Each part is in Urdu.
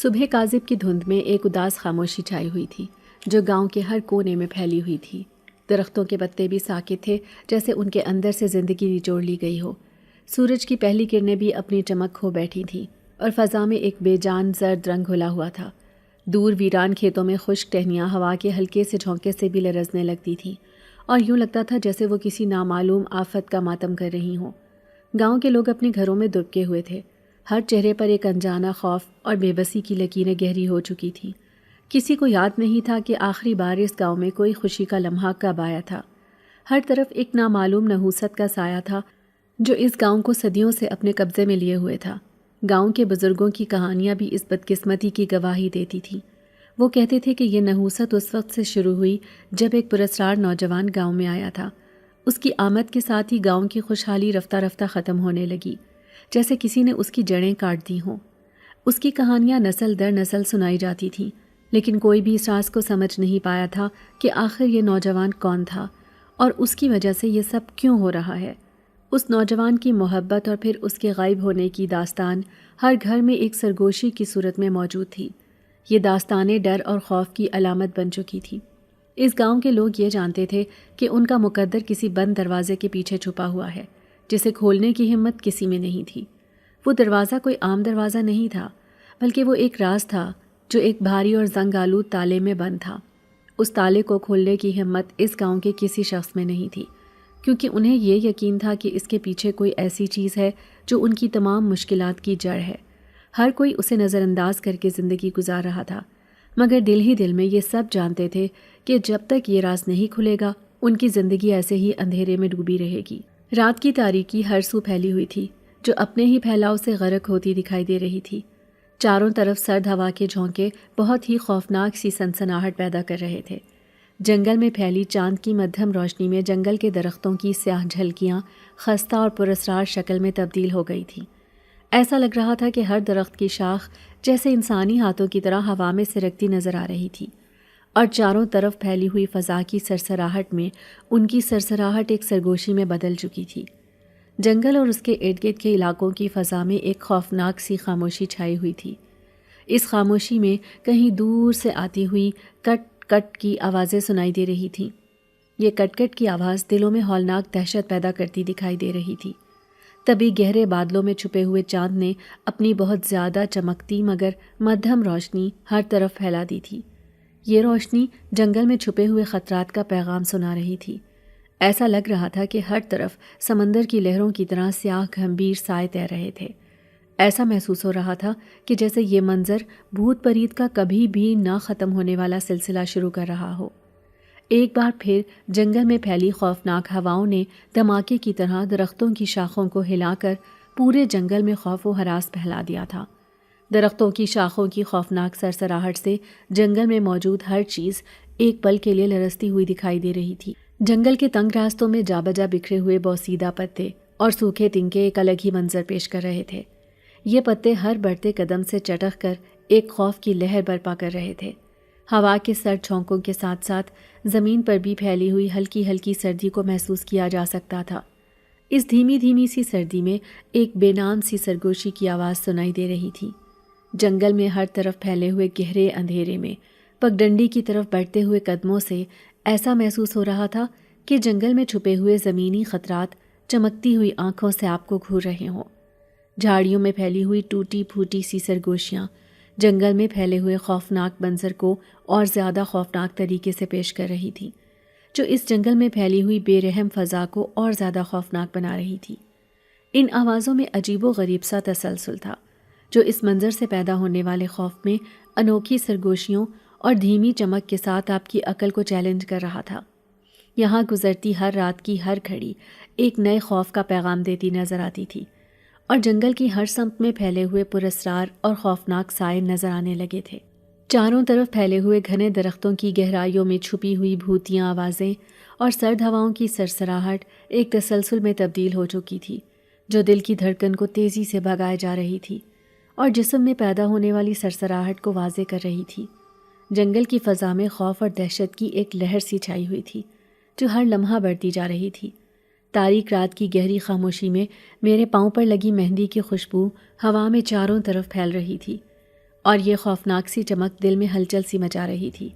صبح کاذب کی دھند میں ایک اداس خاموشی چھائی ہوئی تھی جو گاؤں کے ہر کونے میں پھیلی ہوئی تھی۔ درختوں کے پتے بھی ساکت تھے، جیسے ان کے اندر سے زندگی نچوڑ لی گئی ہو۔ سورج کی پہلی کرنیں بھی اپنی چمک کھو بیٹھی تھیں اور فضا میں ایک بے جان زرد رنگ گھلا ہوا تھا۔ دور ویران کھیتوں میں خشک ٹہنیاں ہوا کے ہلکے سے جھونکے سے بھی لرزنے لگتی تھیں اور یوں لگتا تھا جیسے وہ کسی نامعلوم آفت کا ماتم کر رہی ہوں۔ گاؤں کے لوگ اپنے گھروں میں دبکے ہوئے تھے، ہر چہرے پر ایک انجانہ خوف اور بے بسی کی لکیریں گہری ہو چکی تھیں۔ کسی کو یاد نہیں تھا کہ آخری بار اس گاؤں میں کوئی خوشی کا لمحہ کب آیا تھا۔ ہر طرف ایک نامعلوم نحوست کا سایہ تھا جو اس گاؤں کو صدیوں سے اپنے قبضے میں لیے ہوئے تھا۔ گاؤں کے بزرگوں کی کہانیاں بھی اس بدقسمتی کی گواہی دیتی تھیں۔ وہ کہتے تھے کہ یہ نحوست اس وقت سے شروع ہوئی جب ایک پراسرار نوجوان گاؤں میں آیا تھا۔ اس کی آمد کے ساتھ ہی گاؤں کی خوشحالی رفتہ رفتہ ختم ہونے لگی، جیسے کسی نے اس کی جڑیں کاٹ دی ہوں۔ اس کی کہانیاں نسل در نسل سنائی جاتی تھیں، لیکن کوئی بھی اس راز کو سمجھ نہیں پایا تھا کہ آخر یہ نوجوان کون تھا اور اس کی وجہ سے یہ سب کیوں ہو رہا ہے۔ اس نوجوان کی محبت اور پھر اس کے غائب ہونے کی داستان ہر گھر میں ایک سرگوشی کی صورت میں موجود تھی۔ یہ داستانیں ڈر اور خوف کی علامت بن چکی تھی۔ اس گاؤں کے لوگ یہ جانتے تھے کہ ان کا مقدر کسی بند دروازے کے پیچھے چھپا ہوا ہے جسے کھولنے کی ہمت کسی میں نہیں تھی۔ وہ دروازہ کوئی عام دروازہ نہیں تھا، بلکہ وہ ایک راز تھا جو ایک بھاری اور زنگ آلود تالے میں بند تھا۔ اس تالے کو کھولنے کی ہمت اس گاؤں کے کسی شخص میں نہیں تھی، کیونکہ انہیں یہ یقین تھا کہ اس کے پیچھے کوئی ایسی چیز ہے جو ان کی تمام مشکلات کی جڑ ہے۔ ہر کوئی اسے نظر انداز کر کے زندگی گزار رہا تھا، مگر دل ہی دل میں یہ سب جانتے تھے کہ جب تک یہ راز نہیں کھلے گا ان کی زندگی ایسے ہی اندھیرے میں ڈوبی رہے گی۔ رات کی تاریکی ہر سو پھیلی ہوئی تھی جو اپنے ہی پھیلاؤ سے غرق ہوتی دکھائی دے رہی تھی۔ چاروں طرف سرد ہوا کے جھونکے بہت ہی خوفناک سی سنسناہٹ پیدا کر رہے تھے۔ جنگل میں پھیلی چاند کی مدھم روشنی میں جنگل کے درختوں کی سیاہ جھلکیاں خستہ اور پراسرار شکل میں تبدیل ہو گئی تھیں۔ ایسا لگ رہا تھا کہ ہر درخت کی شاخ جیسے انسانی ہاتھوں کی طرح ہوا میں سرکتی نظر آ رہی تھی، اور چاروں طرف پھیلی ہوئی فضا کی سرسراہٹ میں ان کی سرسراہٹ ایک سرگوشی میں بدل چکی تھی۔ جنگل اور اس کے ارد گرد کے علاقوں کی فضا میں ایک خوفناک سی خاموشی چھائی ہوئی تھی۔ اس خاموشی میں کہیں دور سے آتی ہوئی کٹ کٹ کی آوازیں سنائی دے رہی تھیں۔ یہ کٹ کٹ کی آواز دلوں میں ہولناک دہشت پیدا کرتی دکھائی دے رہی تھی۔ تبھی گہرے بادلوں میں چھپے ہوئے چاند نے اپنی بہت زیادہ چمکتی مگر مدھم روشنی ہر طرف پھیلا دی تھی۔ یہ روشنی جنگل میں چھپے ہوئے خطرات کا پیغام سنا رہی تھی۔ ایسا لگ رہا تھا کہ ہر طرف سمندر کی لہروں کی طرح سیاہ گھمبیر سائے تیر رہے تھے۔ ایسا محسوس ہو رہا تھا کہ جیسے یہ منظر بھوت پریت کا کبھی بھی نہ ختم ہونے والا سلسلہ شروع کر رہا ہو۔ ایک بار پھر جنگل میں پھیلی خوفناک ہواؤں نے دھماکے کی طرح درختوں کی شاخوں کو ہلا کر پورے جنگل میں خوف و ہراس پھیلا دیا تھا۔ درختوں کی شاخوں کی خوفناک سرسراہٹ سے جنگل میں موجود ہر چیز ایک پل کے لیے لرزتی ہوئی دکھائی دے رہی تھی۔ جنگل کے تنگ راستوں میں جا بجا بکھرے ہوئے بوسیدہ پتے اور سوکھے تنکے ایک الگ ہی منظر پیش کر رہے تھے۔ یہ پتے ہر بڑھتے قدم سے چٹخ کر ایک خوف کی لہر برپا کر رہے تھے۔ ہوا کے سرد جھونکوں کے ساتھ ساتھ زمین پر بھی پھیلی ہوئی ہلکی ہلکی سردی کو محسوس کیا جا سکتا تھا۔ اس دھیمی دھیمی سی سردی میں ایک بے نام سی سرگوشی کی آواز سنائی دے رہی تھی۔ جنگل میں ہر طرف پھیلے ہوئے گہرے اندھیرے میں پگڈنڈی کی طرف بڑھتے ہوئے قدموں سے ایسا محسوس ہو رہا تھا کہ جنگل میں چھپے ہوئے زمینی خطرات چمکتی ہوئی آنکھوں سے آپ کو گھور رہے ہوں۔ جھاڑیوں میں پھیلی ہوئی ٹوٹی پھوٹی سی سرگوشیاں جنگل میں پھیلے ہوئے خوفناک منظر کو اور زیادہ خوفناک طریقے سے پیش کر رہی تھی، جو اس جنگل میں پھیلی ہوئی بے رحم فضا کو اور زیادہ خوفناک بنا رہی تھی۔ ان آوازوں میں عجیب و غریب سا تسلسل تھا جو اس منظر سے پیدا ہونے والے خوف میں انوکھی سرگوشیوں اور دھیمی چمک کے ساتھ آپ کی عقل کو چیلنج کر رہا تھا۔ یہاں گزرتی ہر رات کی ہر گھڑی ایک نئے خوف کا پیغام دیتی نظر آتی تھی، اور جنگل کی ہر سمت میں پھیلے ہوئے پراسرار اور خوفناک سائے نظر آنے لگے تھے۔ چاروں طرف پھیلے ہوئے گھنے درختوں کی گہرائیوں میں چھپی ہوئی بھوتیاں آوازیں اور سرد ہواؤں کی سرسراہٹ ایک تسلسل میں تبدیل ہو چکی تھی جو دل کی دھڑکن کو تیزی سے بھگائے جا رہی تھی اور جسم میں پیدا ہونے والی سرسراہٹ کو واضح کر رہی تھی۔ جنگل کی فضا میں خوف اور دہشت کی ایک لہر سی چھائی ہوئی تھی جو ہر لمحہ بڑھتی جا رہی تھی۔ تاریک رات کی گہری خاموشی میں میرے پاؤں پر لگی مہندی کی خوشبو ہوا میں چاروں طرف پھیل رہی تھی، اور یہ خوفناک سی چمک دل میں ہلچل سی مچا رہی تھی۔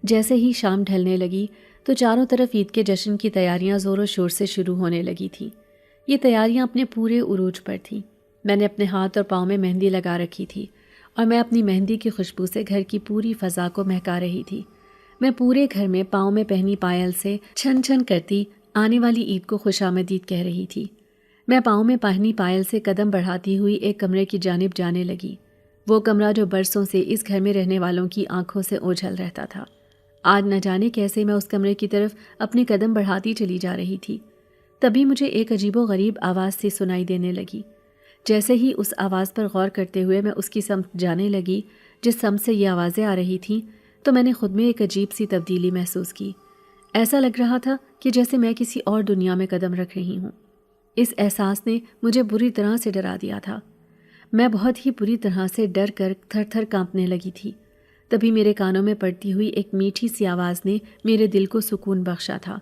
جیسے ہی شام ڈھلنے لگی تو چاروں طرف عید کے جشن کی تیاریاں زور و شور سے شروع ہونے لگی تھیں۔ یہ تیاریاں اپنے پورے عروج پر تھیں۔ میں نے اپنے ہاتھ اور پاؤں میں مہندی لگا رکھی تھی اور میں اپنی مہندی کی خوشبو سے گھر کی پوری فضا کو مہکا رہی تھی۔ میں پورے گھر میں پاؤں میں پہنی پائل سے چھن چھن کرتی آنے والی عید کو خوش آمدید کہہ رہی تھی۔ میں پاؤں میں پہنی پائل سے قدم بڑھاتی ہوئی ایک کمرے کی جانب جانے لگی، وہ کمرہ جو برسوں سے اس گھر میں رہنے والوں کی آنکھوں سے اوجھل رہتا تھا۔ آج نہ جانے کیسے میں اس کمرے کی طرف اپنے قدم بڑھاتی چلی جا رہی تھی۔ تبھی مجھے ایک عجیب و غریب آواز سی سنائی دینے لگی۔ جیسے ہی اس آواز پر غور کرتے ہوئے میں اس کی سمت جانے لگی جس سمت سے یہ آوازیں آ رہی تھیں، تو میں نے خود میں ایک عجیب سی تبدیلی محسوس کی۔ ایسا لگ رہا تھا کہ جیسے میں کسی اور دنیا میں قدم رکھ رہی ہوں۔ اس احساس نے مجھے بری طرح سے ڈرا دیا تھا۔ میں بہت ہی بری طرح سے ڈر کر تھر تھر کانپنے لگی تھی۔ تبھی میرے کانوں میں پڑتی ہوئی ایک میٹھی سی آواز نے میرے دل کو سکون بخشا تھا۔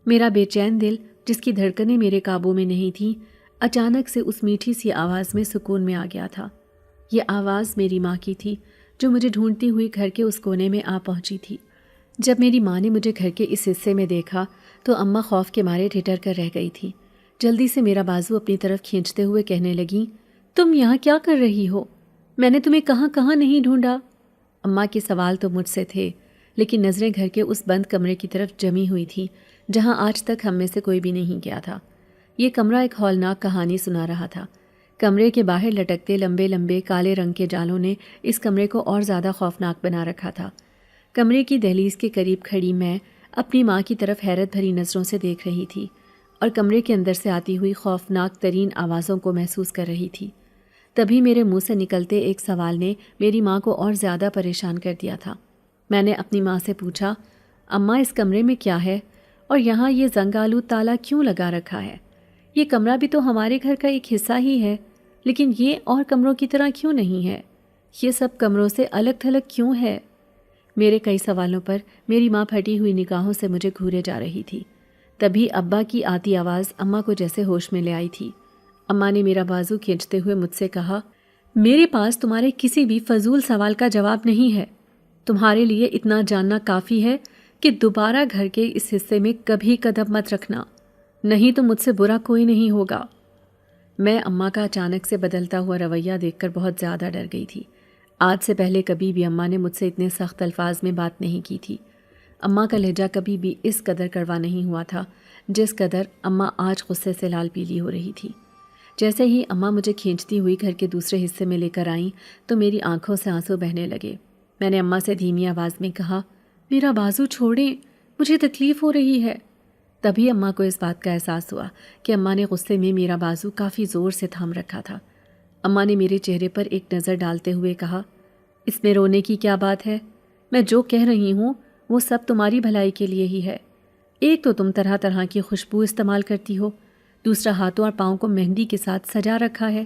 میرا بے چین دل، جس کی دھڑکنیں میرے قابو میں نہیں تھیں، اچانک سے اس میٹھی سی آواز میں سکون میں آ گیا تھا۔ یہ آواز میری ماں کی تھی، جو مجھے ڈھونڈتی ہوئی گھر کے اس کونے میں آ پہنچی تھی۔ جب میری ماں نے مجھے گھر کے اس حصے میں دیکھا تو اماں خوف کے مارے ٹھٹر کر رہ گئی تھی۔ جلدی سے میرا بازو اپنی طرف کھینچتے ہوئے کہنے لگیں، تم یہاں کیا کر رہی ہو؟ میں نے تمہیں کہاں کہاں نہیں ڈھونڈا۔ اماں کے سوال تو مجھ سے تھے، لیکن نظریں گھر کے اس بند کمرے کی طرف جمی ہوئی تھیں جہاں آج تک ہم میں سے کوئی بھی نہیں گیا تھا۔ یہ کمرہ ایک ہولناک کہانی سنا رہا تھا۔ کمرے کے باہر لٹکتے لمبے لمبے کالے رنگ کے جالوں نے اس کمرے کو اور زیادہ خوفناک بنا رکھا تھا۔ کمرے کی دہلیز کے قریب کھڑی میں اپنی ماں کی طرف حیرت بھری نظروں سے دیکھ رہی تھی اور کمرے کے اندر سے آتی ہوئی خوفناک ترین آوازوں کو محسوس کر رہی تھی۔ تبھی میرے منہ سے نکلتے ایک سوال نے میری ماں کو اور زیادہ پریشان کر دیا تھا۔ میں نے اپنی ماں سے پوچھا، اماں اس کمرے میں کیا ہے اور یہاں یہ زنگ آلود تالا کیوں لگا رکھا ہے؟ یہ کمرہ بھی تو ہمارے گھر کا ایک حصہ ہی ہے، لیکن یہ اور کمروں کی طرح کیوں نہیں ہے؟ یہ سب کمروں سے الگ تھلگ کیوں ہے؟ میرے کئی سوالوں پر میری ماں پھٹی ہوئی نگاہوں سے مجھے گھورے جا رہی تھی۔ تبھی ابا کی آتی آواز اماں کو جیسے ہوش میں لے آئی تھی۔ اماں نے میرا بازو کھینچتے ہوئے مجھ سے کہا، میرے پاس تمہارے کسی بھی فضول سوال کا جواب نہیں ہے۔ تمہارے لیے اتنا جاننا کافی ہے کہ دوبارہ گھر کے اس حصے میں کبھی قدم مت رکھنا، نہیں تو مجھ سے برا کوئی نہیں ہوگا۔ میں اماں کا اچانک سے بدلتا ہوا رویہ دیکھ کر بہت زیادہ ڈر گئی تھی۔ آج سے پہلے کبھی بھی اماں نے مجھ سے اتنے سخت الفاظ میں بات نہیں کی تھی۔ اماں کا لہجہ کبھی بھی اس قدر کڑوا نہیں ہوا تھا جس قدر اماں آج غصے سے لال پیلی ہو رہی تھی۔ جیسے ہی اماں مجھے کھینچتی ہوئی گھر کے دوسرے حصے میں لے کر آئیں تو میری آنکھوں سے آنسو بہنے لگے۔ میں نے اماں سے دھیمی آواز میں کہا، میرا بازو چھوڑیں، مجھے تکلیف ہو رہی ہے۔ تبھی اماں کو اس بات کا احساس ہوا کہ اماں نے غصے میں میرا بازو کافی زور سے تھام رکھا تھا۔ اماں نے میرے چہرے پر ایک نظر ڈالتے ہوئے کہا، اس میں رونے کی کیا بات ہے؟ میں جو کہہ رہی ہوں وہ سب تمہاری بھلائی کے لیے ہی ہے۔ ایک تو تم طرح طرح کی خوشبو استعمال کرتی ہو، دوسرا ہاتھوں اور پاؤں کو مہندی کے ساتھ سجا رکھا ہے۔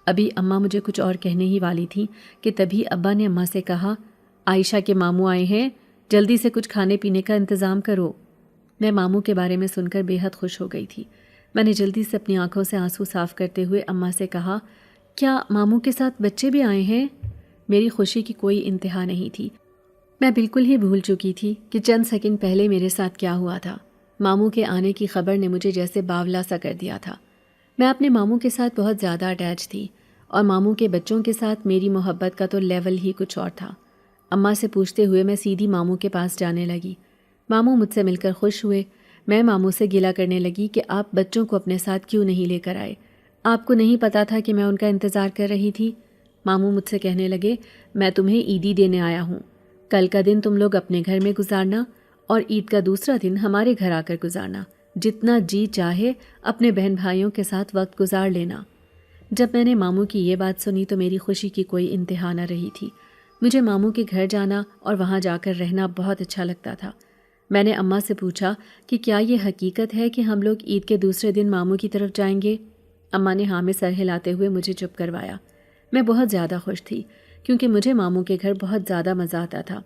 ابھی اماں مجھے کچھ اور کہنے ہی والی تھیں کہ تبھی ابا نے اماں سے کہا، عائشہ کے ماموں آئے ہیں، جلدی سے کچھ کھانے پینے کا انتظام کرو۔ میں ماموں کے بارے میں سن کر بے حد خوش ہو گئی تھی۔ میں نے جلدی سے اپنی آنکھوں سے آنسو صاف کرتے ہوئے اماں سے کہا، کیا ماموں کے ساتھ بچے بھی آئے ہیں؟ میری خوشی کی کوئی انتہا نہیں تھی۔ میں بالکل ہی بھول چکی تھی کہ چند سیکنڈ پہلے میرے ساتھ کیا ہوا تھا۔ ماموں کے آنے کی خبر نے مجھے جیسے باولا سا کر دیا تھا۔ میں اپنے ماموں کے ساتھ بہت زیادہ اٹیچ تھی اور ماموں کے بچوں کے ساتھ میری محبت کا تو لیول ہی کچھ اور تھا۔ اماں سے پوچھتے ہوئے میں سیدھی ماموں کے پاس جانے لگی۔ ماموں مجھ سے مل کر خوش ہوئے۔ میں ماموں سے گلہ کرنے لگی کہ آپ بچوں کو اپنے ساتھ کیوں نہیں لے کر آئے؟ آپ کو نہیں پتا تھا کہ میں ان کا انتظار کر رہی تھی؟ ماموں مجھ سے کہنے لگے، میں تمہیں عیدی دینے آیا ہوں، کل کا دن تم لوگ اپنے گھر میں گزارنا اور عید کا دوسرا دن ہمارے گھر آ کر گزارنا، جتنا جی چاہے اپنے بہن بھائیوں کے ساتھ وقت گزار لینا۔ جب میں نے ماموں کی یہ بات سنی تو میری خوشی کی کوئی انتہا نہ رہی تھی۔ مجھے ماموں کے گھر جانا اور وہاں جا کر رہنا بہت اچھا لگتا تھا۔ میں نے اماں سے پوچھا کہ کیا یہ حقیقت ہے کہ ہم لوگ عید کے دوسرے دن ماموں کی طرف جائیں گے؟ اماں نے ہاں میں سر ہلاتے ہوئے مجھے چپ کروایا۔ میں بہت زیادہ خوش تھی کیونکہ مجھے ماموں کے گھر بہت زیادہ مزہ آتا تھا۔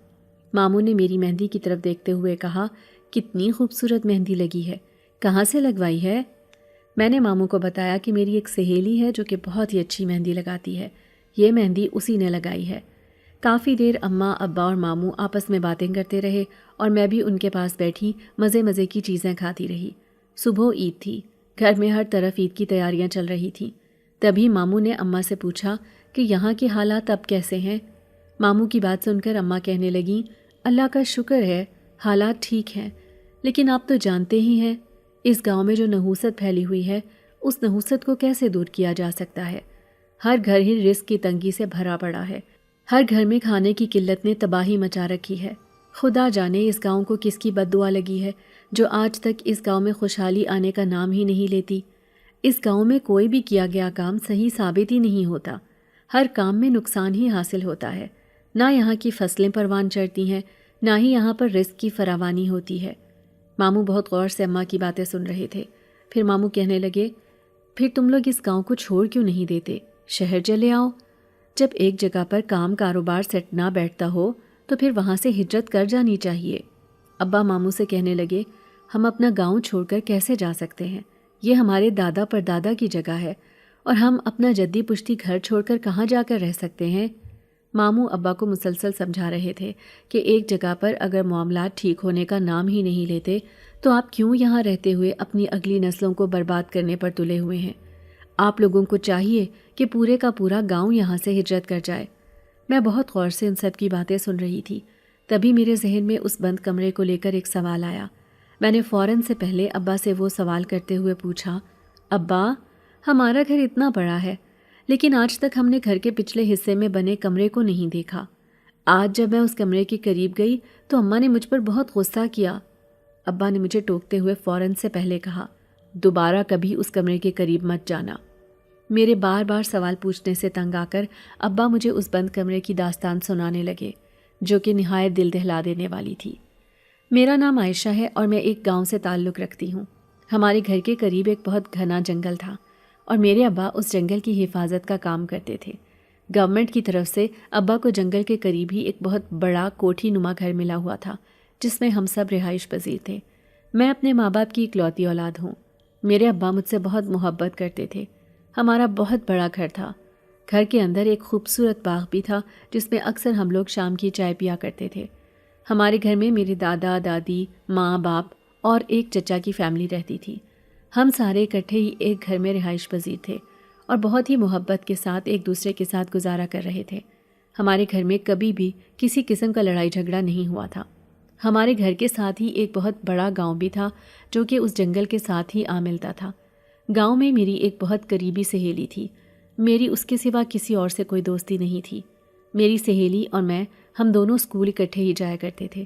ماموں نے میری مہندی کی طرف دیکھتے ہوئے کہا، کتنی خوبصورت مہندی لگی ہے، کہاں سے لگوائی ہے؟ میں نے ماموں کو بتایا کہ میری ایک سہیلی ہے جو کہ بہت ہی اچھی مہندی لگاتی ہے، یہ مہندی اسی نے لگائی ہے۔ کافی دیر اماں، ابا اور ماموں آپس میں باتیں کرتے رہے اور میں بھی ان کے پاس بیٹھی مزے کی چیزیں کھاتی رہی۔ صبح عید تھی، گھر میں ہر طرف عید کی تیاریاں چل رہی تھیں۔ تبھی ماموں نے اماں سے پوچھا کہ یہاں کے حالات اب کیسے ہیں؟ ماموں کی بات سن کر اماں کہنے لگیں، اللہ کا شکر ہے حالات ٹھیک ہیں، لیکن آپ تو جانتے ہی ہیں اس گاؤں میں جو نحوست پھیلی ہوئی ہے، اس نحوست کو کیسے دور کیا جا سکتا ہے؟ ہر گھر ہی رزق کی تنگی سے بھرا پڑا ہے، ہر گھر میں کھانے کی قلت نے تباہی مچا رکھی ہے۔ خدا جانے اس گاؤں کو کس کی بد دعا لگی ہے جو آج تک اس گاؤں میں خوشحالی آنے کا نام ہی نہیں لیتی۔ اس گاؤں میں کوئی بھی کیا گیا کام صحیح ثابت ہی نہیں ہوتا، ہر کام میں نقصان ہی حاصل ہوتا ہے۔ نہ یہاں کی فصلیں پروان چڑھتی ہیں، نہ ہی یہاں پر رزق کی فراوانی ہوتی ہے۔ ماموں بہت غور سے اماں کی باتیں سن رہے تھے۔ پھر ماموں کہنے لگے، پھر تم لوگ اس گاؤں کو چھوڑ کیوں نہیں دیتے؟ شہر چلے آؤ۔ جب ایک جگہ پر کام کاروبار سیٹ نہ بیٹھتا ہو تو پھر وہاں سے ہجرت کر جانی چاہیے۔ ابا ماموں سے کہنے لگے، ہم اپنا گاؤں چھوڑ کر کیسے جا سکتے ہیں؟ یہ ہمارے دادا پردادا کی جگہ ہے اور ہم اپنا جدی پشتی گھر چھوڑ کر کہاں جا کر رہ سکتے ہیں؟ ماموں ابا کو مسلسل سمجھا رہے تھے کہ ایک جگہ پر اگر معاملات ٹھیک ہونے کا نام ہی نہیں لیتے تو آپ کیوں یہاں رہتے ہوئے اپنی اگلی نسلوں کو برباد کرنے پر تلے ہوئے ہیں؟ آپ لوگوں کو چاہیے کہ پورے کا پورا گاؤں یہاں سے ہجرت کر جائے۔ میں بہت غور سے ان سب کی باتیں سن رہی تھی۔ تبھی میرے ذہن میں اس بند کمرے کو لے کر ایک سوال آیا۔ میں نے فوراً سے پہلے ابا سے وہ سوال کرتے ہوئے پوچھا، ابا، ہمارا گھر اتنا بڑا ہے لیکن آج تک ہم نے گھر کے پچھلے حصے میں بنے کمرے کو نہیں دیکھا۔ آج جب میں اس کمرے کے قریب گئی تو اماں نے مجھ پر بہت غصہ کیا۔ ابا نے مجھے ٹوکتے ہوئے فوراً سے پہلے کہا، دوبارہ کبھی اس کمرے کے قریب مت جانا۔ میرے بار بار سوال پوچھنے سے تنگ آ کر ابا مجھے اس بند کمرے کی داستان سنانے لگے جو کہ نہایت دل دہلا دینے والی تھی۔ میرا نام عائشہ ہے اور میں ایک گاؤں سے تعلق رکھتی ہوں۔ ہمارے گھر کے قریب ایک بہت گھنا جنگل تھا اور میرے ابا اس جنگل کی حفاظت کا کام کرتے تھے۔ گورنمنٹ کی طرف سے ابا کو جنگل کے قریب ہی ایک بہت بڑا کوٹھی نما گھر ملا ہوا تھا جس میں ہم سب رہائش پذیر تھے۔ میں اپنے ماں باپ کی اکلوتی اولاد ہوں۔ میرے ابا مجھ سے بہت محبت کرتے تھے۔ ہمارا بہت بڑا گھر تھا۔ گھر کے اندر ایک خوبصورت باغ بھی تھا جس میں اکثر ہم لوگ شام کی چائے پیا کرتے تھے۔ ہمارے گھر میں میرے دادا دادی، ماں باپ اور ایک چچا کی فیملی رہتی تھی۔ ہم سارے اکٹھے ہی ایک گھر میں رہائش پذیر تھے اور بہت ہی محبت کے ساتھ ایک دوسرے کے ساتھ گزارا کر رہے تھے۔ ہمارے گھر میں کبھی بھی کسی قسم کا لڑائی جھگڑا نہیں ہوا تھا۔ ہمارے گھر کے ساتھ ہی ایک بہت بڑا گاؤں بھی تھا جو کہ اس جنگل کے ساتھ ہی آ ملتا تھا۔ گاؤں میں میری ایک بہت قریبی سہیلی تھی۔ میری اس کے سوا کسی اور سے کوئی دوستی نہیں تھی۔ میری سہیلی اور میں، ہم دونوں اسکول اکٹھے ہی جایا کرتے تھے۔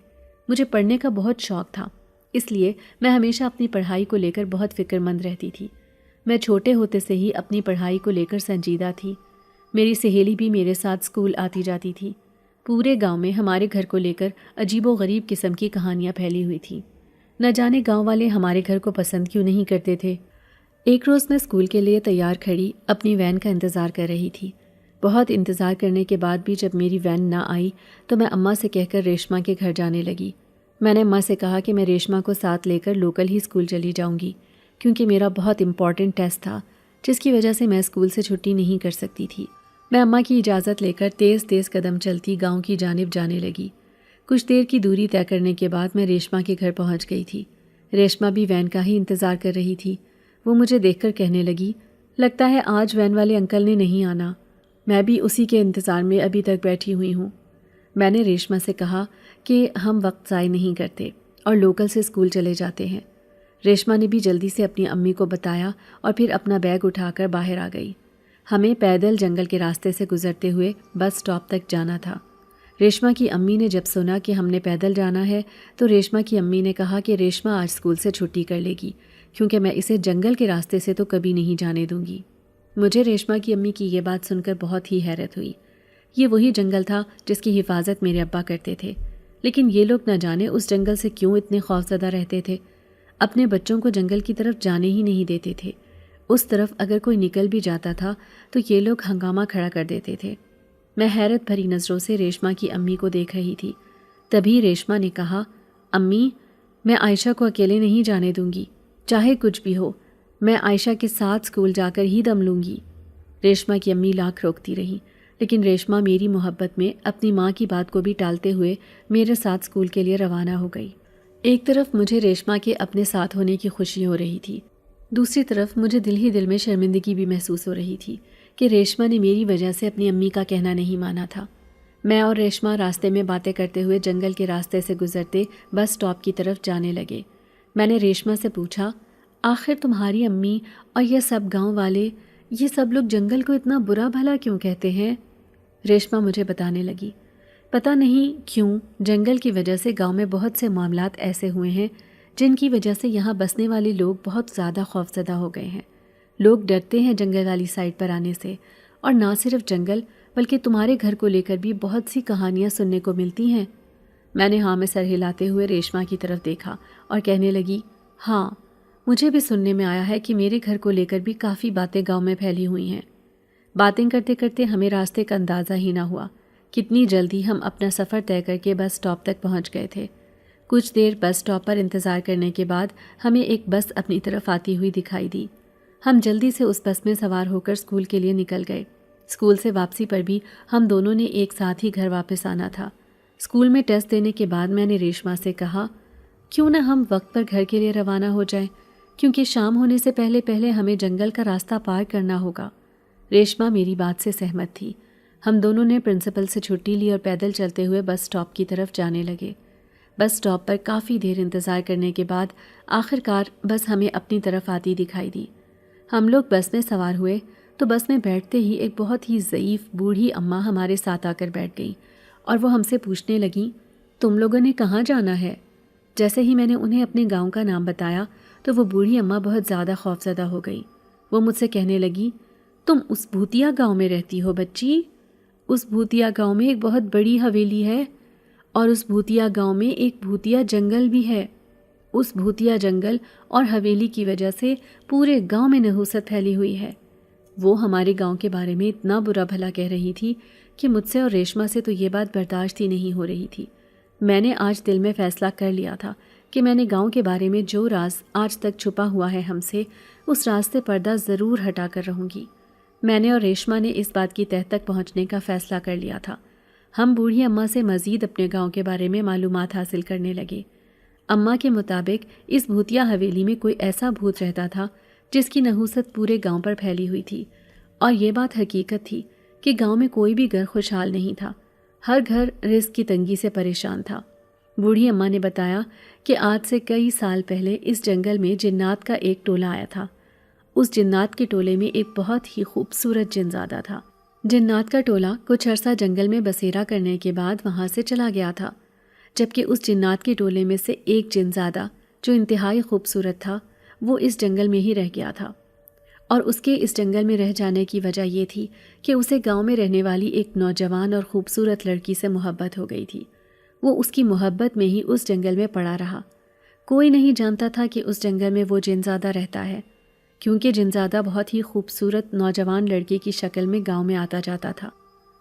مجھے پڑھنے کا بہت شوق تھا، اس لیے میں ہمیشہ اپنی پڑھائی کو لے کر بہت فکر مند رہتی تھی۔ میں چھوٹے ہوتے سے ہی اپنی پڑھائی کو لے کر سنجیدہ تھی۔ میری سہیلی بھی میرے ساتھ اسکول آتی جاتی تھی۔ پورے گاؤں میں ہمارے گھر کو لے کر عجیب و غریب قسم کی کہانیاں پھیلی ہوئی تھیں۔ نہ جانے گاؤں والے ہمارے گھر کو پسند کیوں نہیں کرتے تھے۔ ایک روز میں اسکول کے لیے تیار کھڑی اپنی وین کا انتظار کر رہی تھی۔ بہت انتظار کرنے کے بعد بھی جب میری وین نہ آئی تو میں اماں سے کہہ کر ریشما کے گھر جانے لگی۔ میں نے اماں سے کہا کہ میں ریشما کو ساتھ لے کر لوکل ہی اسکول چلی جاؤں گی کیونکہ میرا بہت امپورٹنٹ ٹیسٹ تھا جس کی وجہ سے میں اسکول سے چھٹی نہیں کر سکتی تھی۔ میں اماں کی اجازت لے کر تیز تیز قدم چلتی گاؤں کی جانب جانے لگی۔ کچھ دیر کی دوری طے کرنے کے بعد میں ریشما کے گھر پہنچ گئی تھی۔ ریشما بھی وین کا ہی انتظار کر رہی تھی۔ وہ مجھے دیکھ کر کہنے لگی، لگتا ہے آج وین والے انکل نے نہیں آنا، میں بھی اسی کے انتظار میں ابھی تک بیٹھی ہوئی ہوں۔ میں نے ریشما سے کہا کہ ہم وقت ضائع نہیں کرتے اور لوکل سے اسکول چلے جاتے ہیں۔ ریشما نے بھی جلدی سے اپنی امی کو بتایا اور پھر اپنا بیگ اٹھا کر باہر آ گئی۔ ہمیں پیدل جنگل کے راستے سے گزرتے ہوئے بس اسٹاپ تک جانا تھا۔ ریشما کی امی نے جب سنا کہ ہم نے پیدل جانا ہے تو ریشما کی امی نے کہا کہ ریشما آج اسکول سے چھٹی کر لے گی کیونکہ میں اسے جنگل کے راستے سے تو کبھی نہیں جانے دوں گی۔ مجھے ریشما کی امی کی یہ بات سن کر بہت ہی حیرت ہوئی۔ یہ وہی جنگل تھا جس کی حفاظت میرے ابا کرتے تھے، لیکن یہ لوگ نہ جانے اس جنگل سے کیوں اتنے خوفزدہ رہتے تھے۔ اپنے بچوں کو جنگل کی طرف جانے ہی نہیں دیتے تھے۔ اس طرف اگر کوئی نکل بھی جاتا تھا تو یہ لوگ ہنگامہ کھڑا کر دیتے تھے۔ میں حیرت بھری نظروں سے ریشما کی امی کو دیکھ رہی تھی۔ تبھی ریشما نے کہا، امی، میں عائشہ کو اکیلے نہیں جانے دوں گی، چاہے کچھ بھی ہو، میں عائشہ کے ساتھ اسکول جا کر ہی دم لوں گی۔ ریشما کی امی لاکھ روکتی رہیں لیکن ریشما میری محبت میں اپنی ماں کی بات کو بھی ٹالتے ہوئے میرے ساتھ اسکول کے لیے روانہ ہو گئی۔ ایک طرف مجھے ریشما کے اپنے ساتھ ہونے کی خوشی ہو رہی تھی، دوسری طرف مجھے دل ہی دل میں شرمندگی بھی محسوس ہو رہی تھی کہ ریشما نے میری وجہ سے اپنی امی کا کہنا نہیں مانا تھا۔ میں اور ریشما راستے میں باتیں کرتے ہوئے جنگل کے راستے سے گزرتے بس اسٹاپ کی طرف جانے لگے۔ میں نے ریشما سے پوچھا، آخر تمہاری امی اور یہ سب گاؤں والے، یہ سب لوگ جنگل کو اتنا برا بھلا کیوں کہتے ہیں؟ ریشما مجھے بتانے لگی، پتہ نہیں کیوں جنگل کی وجہ سے گاؤں میں بہت سے معاملات ایسے ہوئے ہیں جن کی وجہ سے یہاں بسنے والے لوگ بہت زیادہ خوفزدہ ہو گئے ہیں۔ لوگ ڈرتے ہیں جنگل والی سائڈ پر آنے سے، اور نہ صرف جنگل بلکہ تمہارے گھر کو لے کر بھی بہت سی کہانیاں سننے کو ملتی ہیں۔ میں نے ہاں میں سر ہلاتے ہوئے ریشما کی طرف دیکھا اور کہنے لگی، ہاں مجھے بھی سننے میں آیا ہے کہ میرے گھر کو لے کر بھی کافی باتیں گاؤں میں پھیلی ہوئی ہیں۔ باتیں کرتے کرتے ہمیں راستے کا اندازہ ہی نہ ہوا، کتنی جلدی ہم اپنا سفر طے کر کے بس اسٹاپ تک پہنچ گئے تھے۔ کچھ دیر بس اسٹاپ پر انتظار کرنے کے بعد ہمیں ایک بس اپنی طرف آتی ہوئی دکھائی دی۔ ہم جلدی سے اس بس میں سوار ہو کر اسکول کے لیے نکل گئے۔ اسکول سے واپسی پر بھی ہم دونوں نے ایک ساتھ ہی گھر واپس آنا تھا۔ اسکول میں ٹیسٹ دینے کے بعد میں نے ریشما سے کہا، کیوں نہ ہم وقت پر گھر کے لیے روانہ ہو جائیں، کیونکہ شام ہونے سے پہلے پہلے ہمیں جنگل کا راستہ پار کرنا ہوگا۔ ریشما میری بات سے سہمت تھی۔ ہم دونوں نے پرنسپل سے چھٹی لی اور پیدل چلتے ہوئے بس اسٹاپ کی طرف جانے لگے۔ بس اسٹاپ پر کافی دیر انتظار کرنے کے بعد آخر کار بس ہمیں اپنی طرف آتی دکھائی دی۔ ہم لوگ بس میں سوار ہوئے تو بس میں بیٹھتے ہی ایک بہت ہی ضعیف بوڑھی اماں ہمارے ساتھ آ کر بیٹھ گئیں اور وہ ہم سے پوچھنے لگیں، تم لوگوں نے کہاں جانا ہے؟ جیسے ہی میں نے انہیں اپنے گاؤں کا نام بتایا تو وہ بوڑھی اماں بہت زیادہ خوفزدہ ہو گئی۔ وہ مجھ سے کہنے لگی، تم اس بھوتیا گاؤں میں رہتی ہو بچی؟ اس بھوتیا گاؤں میں ایک بہت بڑی حویلی ہے، اور اس بھوتیا گاؤں میں ایک بھوتیا جنگل بھی ہے۔ اس بھوتیا جنگل اور حویلی کی وجہ سے پورے گاؤں میں نحوست پھیلی ہوئی ہے۔ وہ ہمارے گاؤں کے بارے میں اتنا برا بھلا کہہ رہی تھی کہ مجھ سے اور ریشما سے تو یہ بات برداشت ہی نہیں ہو رہی تھی۔ میں نے آج دل میں فیصلہ کر لیا تھا کہ میں نے گاؤں کے بارے میں جو راز آج تک چھپا ہوا ہے ہم سے، اس راز سے پردہ ضرور ہٹا کر رہوں گی۔ میں نے اور ریشما نے اس بات کی تہہ تک پہنچنے کا فیصلہ کر لیا تھا۔ ہم بوڑھی اماں سے مزید اپنے گاؤں کے بارے میں معلومات حاصل کرنے لگے۔ اماں کے مطابق اس بھوتیا حویلی میں کوئی ایسا بھوت رہتا تھا جس کی نحوست پورے گاؤں پر پھیلی ہوئی تھی، اور یہ بات حقیقت تھی کہ گاؤں میں کوئی بھی گھر خوشحال نہیں تھا، ہر گھر رزق کی تنگی سے پریشان تھا۔ بوڑھی اماں نے بتایا کہ آج سے کئی سال پہلے اس جنگل میں جنات کا ایک ٹولہ آیا تھا۔ اس جنات کے ٹولے میں ایک بہت ہی خوبصورت جنزادہ تھا۔ جنات کا ٹولہ کچھ عرصہ جنگل میں بسیرا کرنے کے بعد وہاں سے چلا گیا تھا، جبکہ اس جنات کے ٹولے میں سے ایک جنزادہ جو انتہائی خوبصورت تھا وہ اس جنگل میں ہی رہ گیا تھا، اور اس کے اس جنگل میں رہ جانے کی وجہ یہ تھی کہ اسے گاؤں میں رہنے والی ایک نوجوان اور خوبصورت لڑکی سے محبت ہو گئی تھی۔ وہ اس کی محبت میں ہی اس جنگل میں پڑا رہا۔ کوئی نہیں جانتا تھا کہ اس جنگل میں وہ جنزادہ رہتا ہے، کیونکہ جنزادہ بہت ہی خوبصورت نوجوان لڑکے کی شکل میں گاؤں میں آتا جاتا تھا۔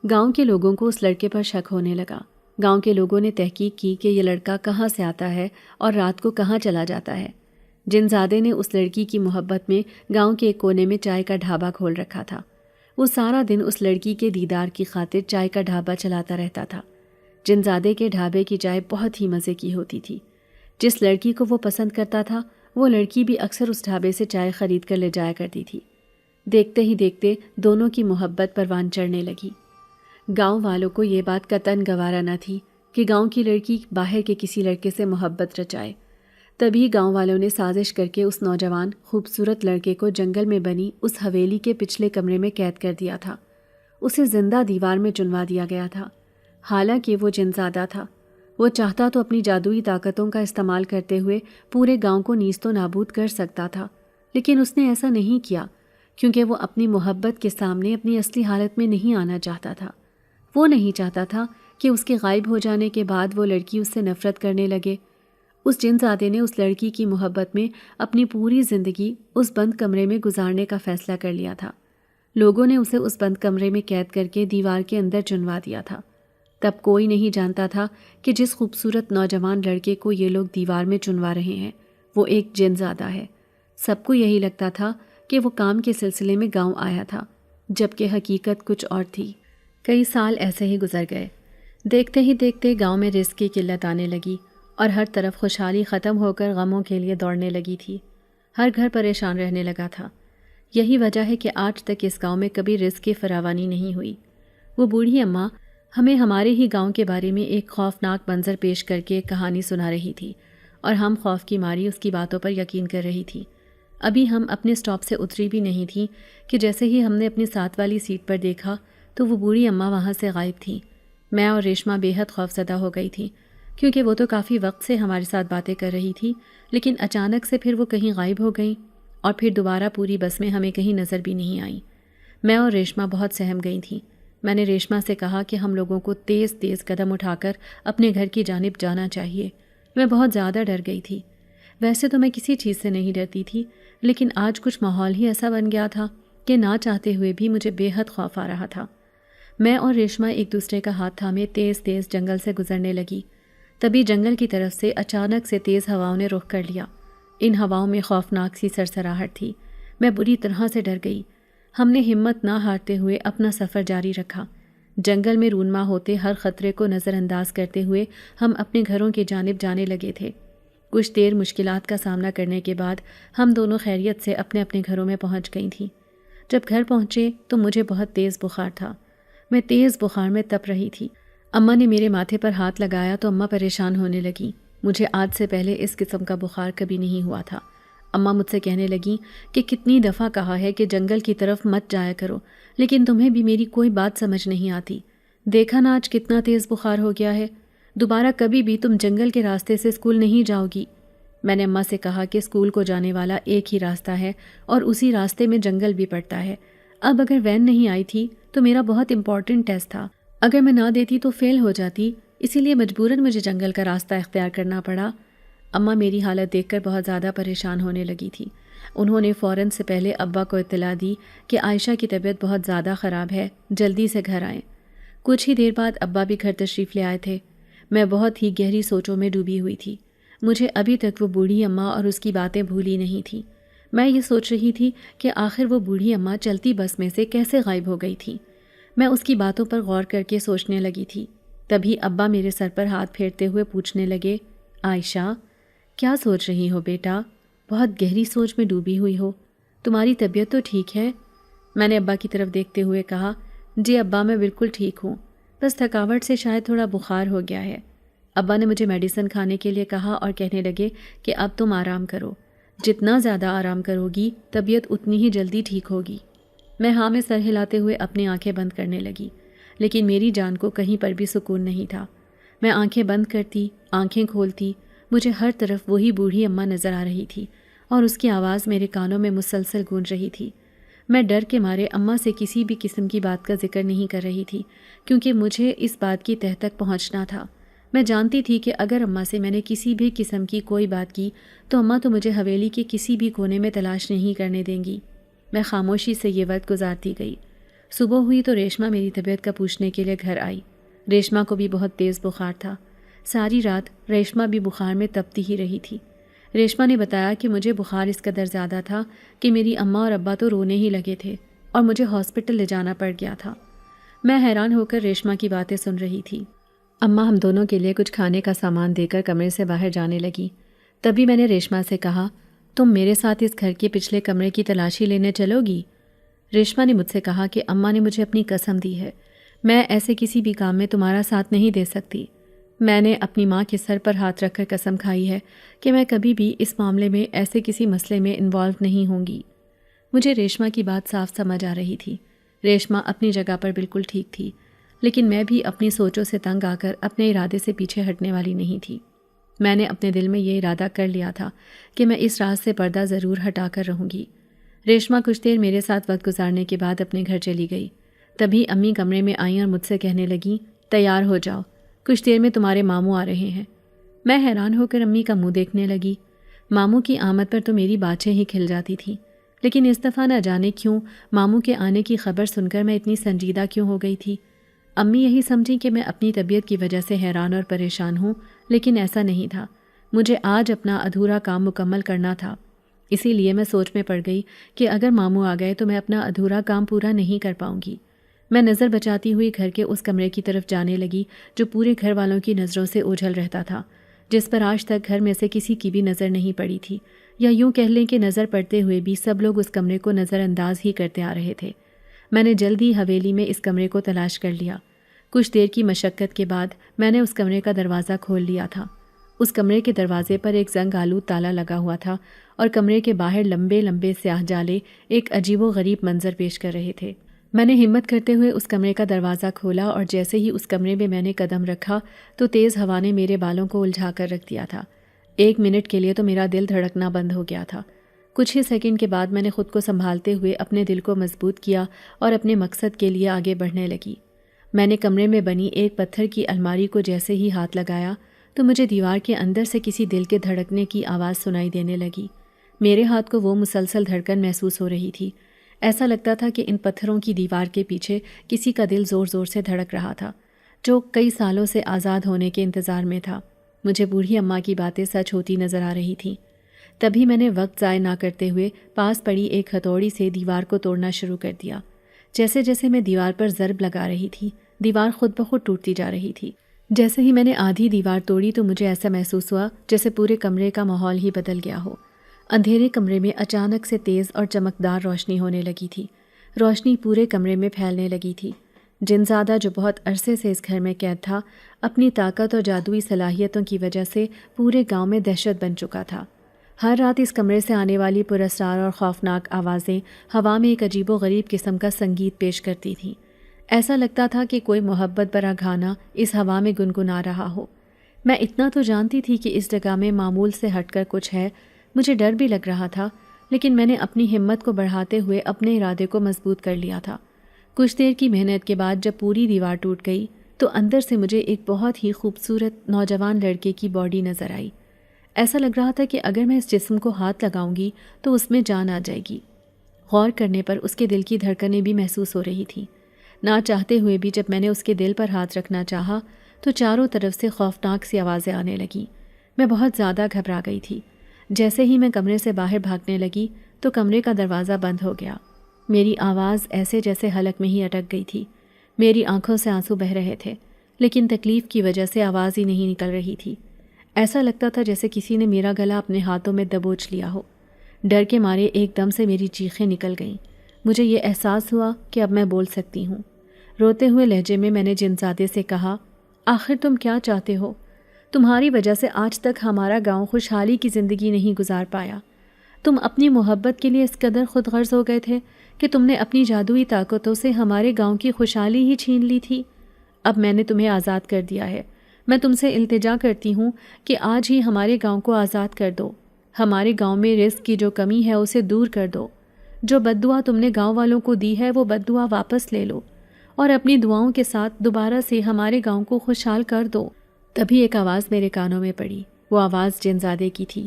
گاؤں کے لوگوں کو اس لڑکے پر شک ہونے لگا۔ گاؤں کے لوگوں نے تحقیق کی کہ یہ لڑکا کہاں سے آتا ہے اور رات کو کہاں چلا جاتا ہے۔ جنزادے نے اس لڑکی کی محبت میں گاؤں کے ایک کونے میں چائے کا ڈھابا کھول رکھا تھا۔ وہ سارا دن اس لڑکی کے دیدار کی خاطر چائے کا ڈھابا چلاتا رہتا تھا۔ جنزادے کے ڈھابے کی چائے بہت ہی مزے کی ہوتی تھی۔ جس لڑکی کو وہ پسند کرتا تھا وہ لڑکی بھی اکثر اس ڈھابے سے چائے خرید کر لے جایا کرتی تھی۔ دیکھتے ہی دیکھتے دونوں کی محبت پروان چڑھنے لگی۔ گاؤں والوں کو یہ بات قطعاً گوارا نہ تھی کہ گاؤں کی لڑکی باہر کے کسی لڑکے سے محبت رچائے۔ تبھی گاؤں والوں نے سازش کر کے اس نوجوان خوبصورت لڑکے کو جنگل میں بنی اس حویلی کے پچھلے کمرے میں قید کر دیا تھا۔ اسے زندہ دیوار میں چنوا دیا گیا تھا۔ حالانکہ وہ جنزادہ تھا، وہ چاہتا تو اپنی جادوئی طاقتوں کا استعمال کرتے ہوئے پورے گاؤں کو نیست و نابود کر سکتا تھا، لیکن اس نے ایسا نہیں کیا کیونکہ وہ اپنی محبت کے سامنے اپنی اصلی حالت میں نہیں آنا چاہتا تھا۔ وہ نہیں چاہتا تھا کہ اس کے غائب ہو جانے کے بعد وہ لڑکی اس سے نفرت کرنے لگے۔ اس جنزادے نے اس لڑکی کی محبت میں اپنی پوری زندگی اس بند کمرے میں گزارنے کا فیصلہ کر لیا تھا۔ لوگوں نے اسے اس بند کمرے میں قید کر کے دیوار کے اندر چنوا دیا تھا۔ تب کوئی نہیں جانتا تھا کہ جس خوبصورت نوجوان لڑکے کو یہ لوگ دیوار میں چنوا رہے ہیں وہ ایک جنزادہ ہے۔ سب کو یہی لگتا تھا کہ وہ کام کے سلسلے میں گاؤں آیا تھا، جبکہ حقیقت کچھ اور تھی۔ کئی سال ایسے ہی گزر گئے۔ دیکھتے ہی دیکھتے گاؤں میں رزق کی قلت آنے لگی اور ہر طرف خوشحالی ختم ہو کر غموں کے لیے دوڑنے لگی تھی۔ ہر گھر پریشان رہنے لگا تھا۔ یہی وجہ ہے کہ آج تک اس گاؤں میں کبھی رزق کی فراوانی نہیں ہوئی۔ وہ بوڑھی اماں ہمیں ہمارے ہی گاؤں کے بارے میں ایک خوفناک منظر پیش کر کے ایک کہانی سنا رہی تھی اور ہم خوف کی ماری اس کی باتوں پر یقین کر رہی تھی۔ ابھی ہم اپنے سٹاپ سے اتری بھی نہیں تھیں کہ جیسے ہی ہم نے اپنی ساتھ والی سیٹ پر دیکھا تو وہ بوڑھی اماں وہاں سے غائب تھیں۔ میں اور ریشما بے حد خوفزدہ ہو گئی تھی کیونکہ وہ تو کافی وقت سے ہمارے ساتھ باتیں کر رہی تھی، لیکن اچانک سے پھر وہ کہیں غائب ہو گئیں اور پھر دوبارہ پوری بس میں ہمیں کہیں نظر بھی نہیں آئیں۔ میں اور ریشما بہت سہم گئی تھیں۔ میں نے ریشما سے کہا کہ ہم لوگوں کو تیز تیز قدم اٹھا کر اپنے گھر کی جانب جانا چاہیے۔ میں بہت زیادہ ڈر گئی تھی۔ ویسے تو میں کسی چیز سے نہیں ڈرتی تھی، لیکن آج کچھ ماحول ہی ایسا بن گیا تھا کہ نہ چاہتے ہوئے بھی مجھے بے حد خوف آ رہا تھا۔ میں اور ریشما ایک دوسرے کا ہاتھ تھامے تیز تیز جنگل سے گزرنے لگی۔ تبھی جنگل کی طرف سے اچانک سے تیز ہواؤں نے رخ کر لیا۔ ان ہواؤں میں خوفناک سی سرسراہٹ تھی۔ میں بری طرح سے ڈر گئی۔ ہم نے ہمت نہ ہارتے ہوئے اپنا سفر جاری رکھا۔ جنگل میں رونما ہوتے ہر خطرے کو نظر انداز کرتے ہوئے ہم اپنے گھروں کی جانب جانے لگے تھے۔ کچھ دیر مشکلات کا سامنا کرنے کے بعد ہم دونوں خیریت سے اپنے اپنے گھروں میں پہنچ گئی تھیں۔ جب گھر پہنچے تو مجھے بہت تیز بخار تھا۔ میں تیز بخار میں تپ رہی تھی۔ اماں نے میرے ماتھے پر ہاتھ لگایا تو اماں پریشان ہونے لگیں۔ مجھے آج سے پہلے اس قسم کا بخار کبھی نہیں ہوا تھا۔ اماں مجھ سے کہنے لگیں کہ کتنی دفعہ کہا ہے کہ جنگل کی طرف مت جایا کرو، لیکن تمہیں بھی میری کوئی بات سمجھ نہیں آتی۔ دیکھا نا آج کتنا تیز بخار ہو گیا ہے، دوبارہ کبھی بھی تم جنگل کے راستے سے اسکول نہیں جاؤ گی۔ میں نے اماں سے کہا کہ اسکول کو جانے والا ایک ہی راستہ ہے اور اسی راستے میں جنگل بھی پڑتا ہے۔ اب اگر وین نہیں آئی تھی تو میرا بہت امپورٹنٹ ٹیسٹ تھا، اگر میں نہ دیتی تو فیل ہو جاتی، اسی لیے مجبوراً مجھے جنگل کا راستہ اختیار کرنا پڑا۔ اماں میری حالت دیکھ کر بہت زیادہ پریشان ہونے لگی تھی۔ انہوں نے فوراً سے پہلے ابا کو اطلاع دی کہ عائشہ کی طبیعت بہت زیادہ خراب ہے، جلدی سے گھر آئیں۔ کچھ ہی دیر بعد ابا بھی گھر تشریف لے آئے تھے۔ میں بہت ہی گہری سوچوں میں ڈوبی ہوئی تھی۔ مجھے ابھی تک وہ بوڑھی اماں اور اس کی باتیں بھولی نہیں تھیں۔ میں یہ سوچ رہی تھی کہ آخر وہ بوڑھی اماں چلتی بس میں سے کیسے غائب ہو گئی تھی۔ میں اس کی باتوں پر غور کر کے سوچنے لگی تھی۔ تبھی ابا میرے سر پر ہاتھ پھیرتے ہوئے پوچھنے لگے، عائشہ کیا سوچ رہی ہو بیٹا؟ بہت گہری سوچ میں ڈوبی ہوئی ہو، تمہاری طبیعت تو ٹھیک ہے؟ میں نے ابا کی طرف دیکھتے ہوئے کہا، جی ابا میں بالکل ٹھیک ہوں، بس تھکاوٹ سے شاید تھوڑا بخار ہو گیا ہے۔ ابا نے مجھے میڈیسن کھانے کے لیے کہا اور کہنے لگے کہ اب تم آرام کرو، جتنا زیادہ آرام کرو گی طبیعت اتنی ہی جلدی ٹھیک ہوگی۔ میں ہاں میں سر ہلاتے ہوئے اپنی آنکھیں بند کرنے لگی، لیکن میری جان کو کہیں پر بھی سکون نہیں تھا۔ میں آنکھیں بند کرتی، آنکھیں کھولتی، مجھے ہر طرف وہی بوڑھی اماں نظر آ رہی تھی اور اس کی آواز میرے کانوں میں مسلسل گونج رہی تھی۔ میں ڈر کے مارے اماں سے کسی بھی قسم کی بات کا ذکر نہیں کر رہی تھی، کیونکہ مجھے اس بات کی تہہ تک پہنچنا تھا۔ میں جانتی تھی کہ اگر اماں سے میں نے کسی بھی قسم کی کوئی بات کی تو اماں تو مجھے حویلی کے کسی بھی کونے میں تلاش نہیں کرنے دیں گی۔ میں خاموشی سے یہ وقت گزارتی گئی۔ صبح ہوئی تو ریشما میری طبیعت کا پوچھنے کے لیے گھر آئی۔ ریشما کو بھی بہت تیز بخار تھا۔ ساری رات ریشما بھی بخار میں تپتی ہی رہی تھی۔ ریشما نے بتایا کہ مجھے بخار اس قدر زیادہ تھا کہ میری اماں اور ابا تو رونے ہی لگے تھے اور مجھے ہاسپٹل لے جانا پڑ گیا تھا۔ میں حیران ہو کر ریشما کی باتیں سن رہی تھی۔ اماں ہم دونوں کے لیے کچھ کھانے کا سامان دے کر کمرے سے باہر جانے لگی۔ تبھی میں نے ریشما سے کہا، تم میرے ساتھ اس گھر کے پچھلے کمرے کی تلاشی لینے چلو گی؟ ریشما نے مجھ سے کہا کہ اماں نے مجھے اپنی قسم دی ہے، میں ایسے کسی بھی کام میں تمہارا ساتھ نہیں دے سکتی۔ میں نے اپنی ماں کے سر پر ہاتھ رکھ کر قسم کھائی ہے کہ میں کبھی بھی اس معاملے میں ایسے کسی مسئلے میں انوالو نہیں ہوں گی۔ مجھے ریشما کی بات صاف سمجھ آ رہی تھی۔ ریشما اپنی جگہ پر بالکل ٹھیک تھی، لیکن میں بھی اپنی سوچوں سے تنگ آ کر اپنے ارادے سے پیچھے ہٹنے والی نہیں تھی۔ میں نے اپنے دل میں یہ ارادہ کر لیا تھا کہ میں اس راز سے پردہ ضرور ہٹا کر رہوں گی۔ ریشما کچھ دیر میرے ساتھ وقت گزارنے کے بعد اپنے گھر چلی گئی۔ تبھی امی کمرے میں آئیں اور مجھ سے کہنے لگیں، تیار ہو جاؤ، کچھ دیر میں تمہارے ماموں آ رہے ہیں۔ میں حیران ہو کر امی کا منہ دیکھنے لگی۔ ماموں کی آمد پر تو میری باتیں ہی کھل جاتی تھیں، لیکن اس دفعہ نہ جانے کیوں ماموں کے آنے کی خبر سن کر میں اتنی سنجیدہ کیوں ہو گئی تھی۔ امی یہی سمجھی کہ میں اپنی طبیعت کی وجہ سے حیران اور پریشان ہوں، لیکن ایسا نہیں تھا۔ مجھے آج اپنا ادھورا کام مکمل کرنا تھا، اسی لیے میں سوچ میں پڑ گئی کہ اگر ماموں آ گئے تو میں اپنا ادھورا کام پورا نہیں کر پاؤں گی۔ میں نظر بچاتی ہوئی گھر کے اس کمرے کی طرف جانے لگی جو پورے گھر والوں کی نظروں سے اوجھل رہتا تھا، جس پر آج تک گھر میں سے کسی کی بھی نظر نہیں پڑی تھی، یا یوں کہہ لیں کہ نظر پڑتے ہوئے بھی سب لوگ اس کمرے کو نظر انداز ہی کرتے آ رہے تھے۔ میں نے جلدی حویلی میں اس کمرے کو تلاش کر لیا۔ کچھ دیر کی مشقت کے بعد میں نے اس کمرے کا دروازہ کھول لیا تھا۔ اس کمرے کے دروازے پر ایک زنگ آلود تالا لگا ہوا تھا اور کمرے کے باہر لمبے لمبے سیاہ جالے ایک عجیب و غریب منظر پیش کر رہے تھے۔ میں نے ہمت کرتے ہوئے اس کمرے کا دروازہ کھولا اور جیسے ہی اس کمرے میں نے قدم رکھا تو تیز ہوا نے میرے بالوں کو الجھا کر رکھ دیا تھا۔ 1 منٹ کے لیے تو میرا دل دھڑکنا بند ہو گیا تھا۔ کچھ ہی سیکنڈ کے بعد میں نے خود کو سنبھالتے ہوئے اپنے دل کو مضبوط کیا اور اپنے مقصد کے لیے آگے بڑھنے لگی۔ میں نے کمرے میں بنی ایک پتھر کی الماری کو جیسے ہی ہاتھ لگایا تو مجھے دیوار کے اندر سے کسی دل کے دھڑکنے کی آواز سنائی دینے لگی۔ میرے ہاتھ کو وہ مسلسل دھڑکن محسوس ہو رہی تھی۔ ایسا لگتا تھا کہ ان پتھروں کی دیوار کے پیچھے کسی کا دل زور زور سے دھڑک رہا تھا، جو کئی سالوں سے آزاد ہونے کے انتظار میں تھا۔ مجھے بوڑھی اماں کی باتیں سچ ہوتی نظر آ رہی تھیں۔ تبھی میں نے وقت ضائع نہ کرتے ہوئے پاس پڑی ایک ہتھوڑی سے دیوار کو توڑنا شروع کر دیا۔ جیسے جیسے میں دیوار پر ضرب لگا رہی تھی، دیوار خود بخود ٹوٹتی جا رہی تھی۔ جیسے ہی میں نے آدھی دیوار توڑی تو مجھے ایسا محسوس ہوا جیسے پورے کمرے کا ماحول ہی بدل گیا ہو۔ اندھیرے کمرے میں اچانک سے تیز اور چمکدار روشنی ہونے لگی تھی۔ روشنی پورے کمرے میں پھیلنے لگی تھی۔ جنزادہ جو بہت عرصے سے اس گھر میں قید تھا، اپنی طاقت اور جادوئی صلاحیتوں کی وجہ سے پورے گاؤں میں دہشت بن چکا تھا۔ ہر رات اس کمرے سے آنے والی پراسرار اور خوفناک آوازیں ہوا میں ایک عجیب و غریب قسم کا سنگیت پیش کرتی تھیں۔ ایسا لگتا تھا کہ کوئی محبت بھرا گانا اس ہوا میں گنگنا رہا ہو۔ میں اتنا تو جانتی تھی کہ اس جگہ میں معمول سے ہٹ کر کچھ ہے۔ مجھے ڈر بھی لگ رہا تھا، لیکن میں نے اپنی ہمت کو بڑھاتے ہوئے اپنے ارادے کو مضبوط کر لیا تھا۔ کچھ دیر کی محنت کے بعد جب پوری دیوار ٹوٹ گئی تو اندر سے مجھے ایک بہت ہی خوبصورت نوجوان لڑکے کی باڈی نظر آئی۔ ایسا لگ رہا تھا کہ اگر میں اس جسم کو ہاتھ لگاؤں گی تو اس میں جان آ جائے گی۔ غور کرنے پر اس کے دل کی دھڑکنیں بھی محسوس ہو رہی تھیں۔ نہ چاہتے ہوئے بھی جب میں نے اس کے دل پر ہاتھ رکھنا چاہا تو چاروں طرف سے خوفناک سی آوازیں آنے لگیں۔ میں بہت زیادہ گھبرا گئی تھی۔ جیسے ہی میں کمرے سے باہر بھاگنے لگی تو کمرے کا دروازہ بند ہو گیا۔ میری آواز ایسے جیسے حلق میں ہی اٹک گئی تھی۔ میری آنکھوں سے آنسو بہہ رہے تھے، لیکن تکلیف کی وجہ سے آواز ہی نہیں نکل رہی تھی۔ ایسا لگتا تھا جیسے کسی نے میرا گلا اپنے ہاتھوں میں دبوچ لیا ہو۔ ڈر کے مارے ایک دم سے میری چیخیں نکل گئیں۔ مجھے یہ احساس ہوا کہ اب میں بول سکتی ہوں۔ روتے ہوئے لہجے میں نے جنزادے سے کہا، آخر تم کیا چاہتے ہو؟ تمہاری وجہ سے آج تک ہمارا گاؤں خوشحالی کی زندگی نہیں گزار پایا۔ تم اپنی محبت کے لیے اس قدر خود غرض ہو گئے تھے کہ تم نے اپنی جادوئی طاقتوں سے ہمارے گاؤں کی خوشحالی ہی چھین لی تھی۔ اب میں نے تمہیں آزاد کر دیا ہے۔ میں تم سے التجا کرتی ہوں کہ آج ہی ہمارے گاؤں کو آزاد کر دو۔ ہمارے گاؤں میں رزق کی جو کمی ہے اسے دور کر دو۔ جو بد دعا تم نے گاؤں والوں کو دی ہے وہ بد دعا واپس لے لو اور اپنی دعاؤں کے ساتھ دوبارہ سے ہمارے گاؤں کو خوشحال کر دو۔ تبھی ایک آواز میرے کانوں میں پڑی۔ وہ آواز جنزادے کی تھی۔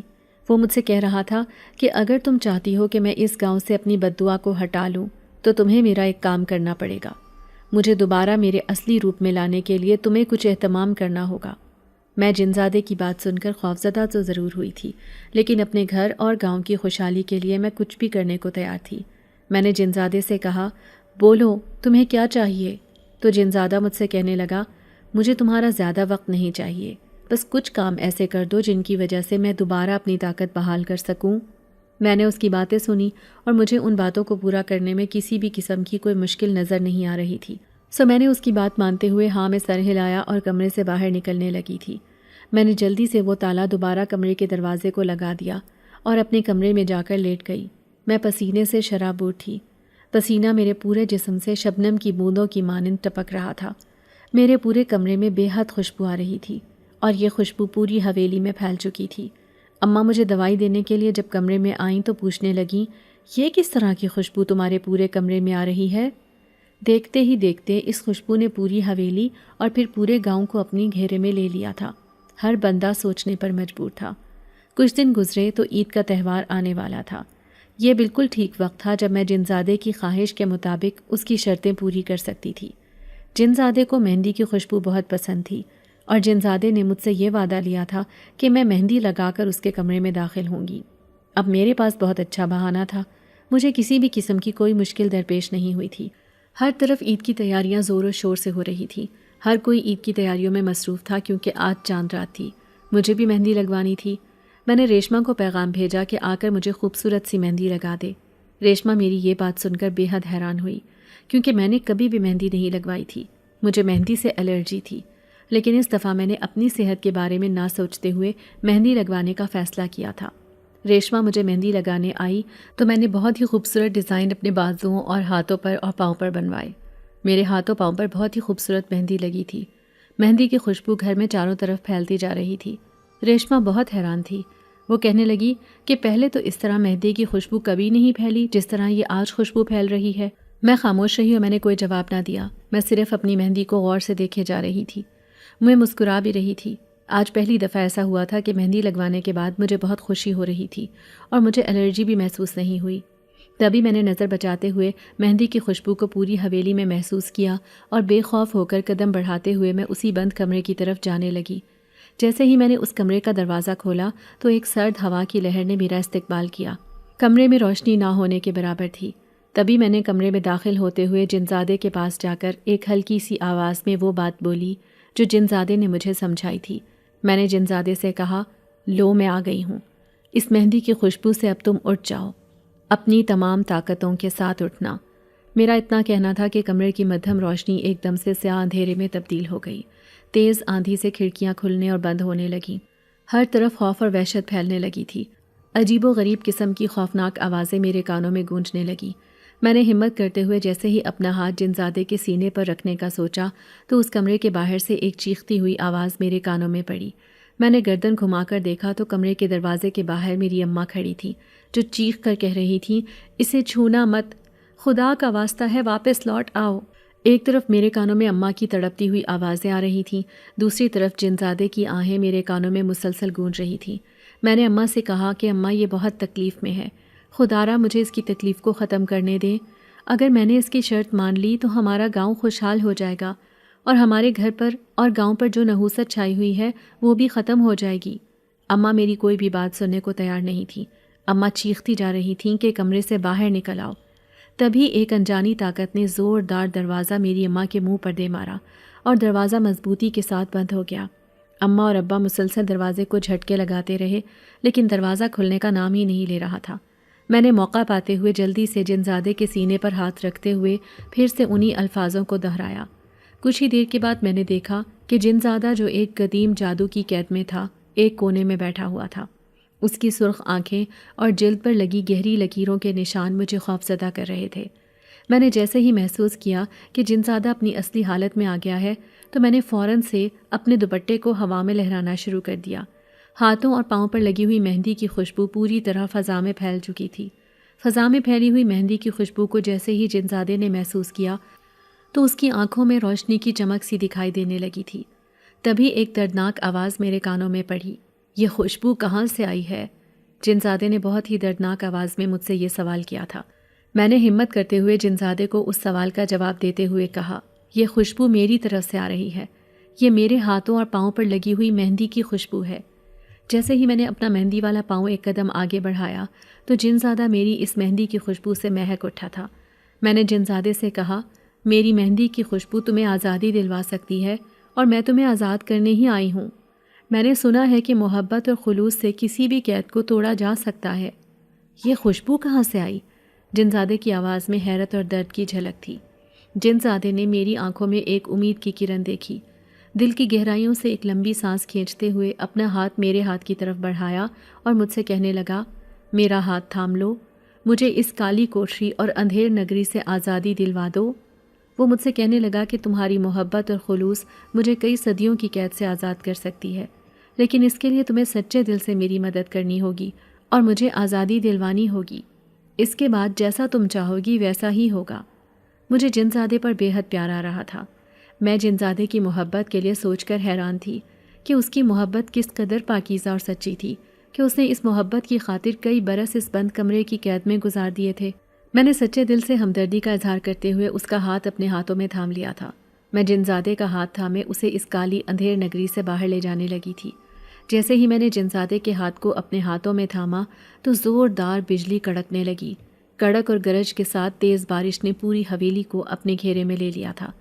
وہ مجھ سے کہہ رہا تھا کہ اگر تم چاہتی ہو کہ میں اس گاؤں سے اپنی بد دعا کو ہٹا لوں تو تمہیں میرا ایک کام کرنا پڑے گا۔ مجھے دوبارہ میرے اصلی روپ میں لانے کے لیے تمہیں کچھ اہتمام کرنا ہوگا۔ میں جنزادے کی بات سن کر خوفزدہ تو ضرور ہوئی تھی، لیکن اپنے گھر اور گاؤں کی خوشحالی کے لیے میں کچھ بھی کرنے کو تیار تھی۔ میں نے جنزادے سے کہا، بولو تمہیں کیا چاہیے؟ تو جنزادہ مجھ سے کہنے لگا، مجھے تمہارا زیادہ وقت نہیں چاہیے، بس کچھ کام ایسے کر دو جن کی وجہ سے میں دوبارہ اپنی طاقت بحال کر سکوں۔ میں نے اس کی باتیں سنی اور مجھے ان باتوں کو پورا کرنے میں کسی بھی قسم کی کوئی مشکل نظر نہیں آ رہی تھی، سو میں نے اس کی بات مانتے ہوئے ہاں میں سر ہلایا اور کمرے سے باہر نکلنے لگی تھی۔ میں نے جلدی سے وہ تالا دوبارہ کمرے کے دروازے کو لگا دیا اور اپنے کمرے میں جا کر لیٹ گئی۔ میں پسینے سے شرابور تھی۔ پسینہ میرے پورے جسم سے شبنم کی بوندوں کی مانند ٹپک رہا تھا۔ میرے پورے کمرے میں بے حد خوشبو آ رہی تھی اور یہ خوشبو پوری حویلی میں پھیل چکی تھی۔ اماں مجھے دوائی دینے کے لیے جب کمرے میں آئیں تو پوچھنے لگیں، یہ کس طرح کی خوشبو تمہارے پورے کمرے میں آ رہی ہے؟ دیکھتے ہی دیکھتے اس خوشبو نے پوری حویلی اور پھر پورے گاؤں کو اپنی گھیرے میں لے لیا تھا۔ ہر بندہ سوچنے پر مجبور تھا۔ کچھ دن گزرے تو عید کا تہوار آنے والا تھا۔ یہ بالکل ٹھیک وقت تھا جب میں جنزادے کی خواہش کے مطابق اس کی شرطیں پوری کر سکتی تھی۔ جنزادے کو مہندی کی خوشبو بہت پسند تھی اور جنزادے نے مجھ سے یہ وعدہ لیا تھا کہ میں مہندی لگا کر اس کے کمرے میں داخل ہوں گی۔ اب میرے پاس بہت اچھا بہانہ تھا۔ مجھے کسی بھی قسم کی کوئی مشکل درپیش نہیں ہوئی تھی۔ ہر طرف عید کی تیاریاں زور و شور سے ہو رہی تھیں۔ ہر کوئی عید کی تیاریوں میں مصروف تھا کیونکہ آج چاند رات تھی۔ مجھے بھی مہندی لگوانی تھی۔ میں نے ریشما کو پیغام بھیجا کہ آ کر مجھے خوبصورت سی مہندی لگا دے۔ ریشما میری یہ بات سن کر بے حد حیران ہوئی کیونکہ میں نے کبھی بھی مہندی نہیں لگوائی تھی۔ مجھے مہندی سے الرجی تھی، لیکن اس دفعہ میں نے اپنی صحت کے بارے میں نہ سوچتے ہوئے مہندی لگوانے کا فیصلہ کیا تھا۔ ریشما مجھے مہندی لگانے آئی تو میں نے بہت ہی خوبصورت ڈیزائن اپنے بازوؤں اور ہاتھوں پر اور پاؤں پر بنوائے۔ میرے ہاتھوں پاؤں پر بہت ہی خوبصورت مہندی لگی تھی۔ مہندی کی خوشبو گھر میں چاروں طرف پھیلتی جا رہی تھی۔ ریشما بہت حیران تھی۔ وہ کہنے لگی کہ پہلے تو اس طرح مہندی کی خوشبو کبھی نہیں پھیلی جس طرح یہ آج خوشبو پھیل رہی ہے۔ میں خاموش رہی اور میں نے کوئی جواب نہ دیا۔ میں صرف اپنی مہندی کو غور سے دیکھے جا رہی تھی۔ میں مسکرا بھی رہی تھی۔ آج پہلی دفعہ ایسا ہوا تھا کہ مہندی لگوانے کے بعد مجھے بہت خوشی ہو رہی تھی اور مجھے الرجی بھی محسوس نہیں ہوئی۔ تبھی میں نے نظر بچاتے ہوئے مہندی کی خوشبو کو پوری حویلی میں محسوس کیا اور بے خوف ہو کر قدم بڑھاتے ہوئے میں اسی بند کمرے کی طرف جانے لگی۔ جیسے ہی میں نے اس کمرے کا دروازہ کھولا تو ایک سرد ہوا کی لہر نے میرا استقبال کیا۔ کمرے میں روشنی نہ ہونے کے برابر تھی۔ تبھی میں نے کمرے میں داخل ہوتے ہوئے جنزادے کے پاس جا کر ایک ہلکی سی آواز میں وہ بات بولی جو جنزادے نے مجھے سمجھائی تھی۔ میں نے جنزادے سے کہا، لو میں آ گئی ہوں۔ اس مہندی کی خوشبو سے اب تم اٹھ جاؤ، اپنی تمام طاقتوں کے ساتھ اٹھنا۔ میرا اتنا کہنا تھا کہ کمرے کی مدھم روشنی ایک دم سے سیاہ اندھیرے میں تبدیل ہو گئی۔ تیز آندھی سے کھڑکیاں کھلنے اور بند ہونے لگیں۔ ہر طرف خوف اور وحشت پھیلنے لگی تھی۔ عجیب و غریب قسم کی خوفناک آوازیں میرے کانوں میں گونجنے لگیں۔ میں نے ہمت کرتے ہوئے جیسے ہی اپنا ہاتھ جنزادے کے سینے پر رکھنے کا سوچا تو اس کمرے کے باہر سے ایک چیختی ہوئی آواز میرے کانوں میں پڑی۔ میں نے گردن گھما کر دیکھا تو کمرے کے دروازے کے باہر میری اماں کھڑی تھی جو چیخ کر کہہ رہی تھی، اسے چھونا مت، خدا کا واسطہ ہے واپس لوٹ آؤ۔ ایک طرف میرے کانوں میں اماں کی تڑپتی ہوئی آوازیں آ رہی تھیں، دوسری طرف جنزادے کی آہیں میرے کانوں میں مسلسل گونج رہی تھیں۔ میں نے اماں سے کہا کہ اماں یہ بہت تکلیف میں ہے، خدارا مجھے اس کی تکلیف کو ختم کرنے دیں۔ اگر میں نے اس کی شرط مان لی تو ہمارا گاؤں خوشحال ہو جائے گا اور ہمارے گھر پر اور گاؤں پر جو نحوست چھائی ہوئی ہے وہ بھی ختم ہو جائے گی۔ اماں میری کوئی بھی بات سننے کو تیار نہیں تھی۔ اماں چیختی جا رہی تھیں کہ کمرے سے باہر نکل آؤ۔ تبھی ایک انجانی طاقت نے زوردار دروازہ میری اماں کے منہ پر دے مارا اور دروازہ مضبوطی کے ساتھ بند ہو گیا۔ اماں اور ابا مسلسل دروازے کو جھٹکے لگاتے رہے لیکن دروازہ کھلنے کا نام ہی نہیں لے رہا تھا۔ میں نے موقع پاتے ہوئے جلدی سے جنزادے کے سینے پر ہاتھ رکھتے ہوئے پھر سے انہی الفاظوں کو دہرایا۔ کچھ ہی دیر کے بعد میں نے دیکھا کہ جنزادہ جو ایک قدیم جادو کی قید میں تھا ایک کونے میں بیٹھا ہوا تھا۔ اس کی سرخ آنکھیں اور جلد پر لگی گہری لکیروں کے نشان مجھے خوفزدہ کر رہے تھے۔ میں نے جیسے ہی محسوس کیا کہ جنزادہ اپنی اصلی حالت میں آ گیا ہے تو میں نے فوراً سے اپنے دوپٹے کو ہوا میں لہرانا شروع کر دیا۔ ہاتھوں اور پاؤں پر لگی ہوئی مہندی کی خوشبو پوری طرح فضا میں پھیل چکی تھی۔ فضا میں پھیلی ہوئی مہندی کی خوشبو کو جیسے ہی جنزادے نے محسوس کیا تو اس کی آنکھوں میں روشنی کی چمک سی دکھائی دینے لگی تھی۔ تبھی ایک دردناک آواز میرے کانوں میں پڑی، یہ خوشبو کہاں سے آئی ہے؟ جنزادے نے بہت ہی دردناک آواز میں مجھ سے یہ سوال کیا تھا۔ میں نے ہمت کرتے ہوئے جنزادے کو اس سوال کا جواب دیتے ہوئے کہا، یہ خوشبو میری طرف سے آ رہی ہے، یہ میرے ہاتھوں اور پاؤں پر لگی ہوئی مہندی کی خوشبو ہے۔ جیسے ہی میں نے اپنا مہندی والا پاؤں ایک قدم آگے بڑھایا تو جنزادہ میری اس مہندی کی خوشبو سے مہک اٹھا تھا۔ میں نے جنزادے سے کہا، میری مہندی کی خوشبو تمہیں آزادی دلوا سکتی ہے اور میں تمہیں آزاد کرنے ہی آئی ہوں۔ میں نے سنا ہے کہ محبت اور خلوص سے کسی بھی قید کو توڑا جا سکتا ہے۔ یہ خوشبو کہاں سے آئی؟ جنزادے کی آواز میں حیرت اور درد کی جھلک تھی۔ جنزادے نے میری آنکھوں میں ایک امید کی کرن دیکھی۔ دل کی گہرائیوں سے ایک لمبی سانس کھینچتے ہوئے اپنا ہاتھ میرے ہاتھ کی طرف بڑھایا اور مجھ سے کہنے لگا، میرا ہاتھ تھام لو، مجھے اس کالی کوٹری اور اندھیر نگری سے آزادی دلوا دو۔ وہ مجھ سے کہنے لگا کہ تمہاری محبت اور خلوص مجھے کئی صدیوں کی قید سے آزاد کر سکتی ہے، لیکن اس کے لیے تمہیں سچے دل سے میری مدد کرنی ہوگی اور مجھے آزادی دلوانی ہوگی۔ اس کے بعد جیسا تم چاہو گی ویسا ہی ہوگا۔ مجھے جنزادے پر بے حد پیار آ رہا تھا۔ میں جنزادے کی محبت کے لیے سوچ کر حیران تھی کہ اس کی محبت کس قدر پاکیزہ اور سچی تھی کہ اس نے اس محبت کی خاطر کئی برس اس بند کمرے کی قید میں گزار دیے تھے۔ میں نے سچے دل سے ہمدردی کا اظہار کرتے ہوئے اس کا ہاتھ اپنے ہاتھوں میں تھام لیا تھا۔ میں جنزادے کا ہاتھ تھامے اسے اس کالی اندھیر نگری سے باہر لے جانے لگی تھی۔ جیسے ہی میں نے جنزادے کے ہاتھ کو اپنے ہاتھوں میں تھاما تو زوردار بجلی کڑکنے لگی۔ کڑک اور گرج کے ساتھ تیز بارش نے پوری حویلی کو اپنے گھیرے میں لے لیا تھا۔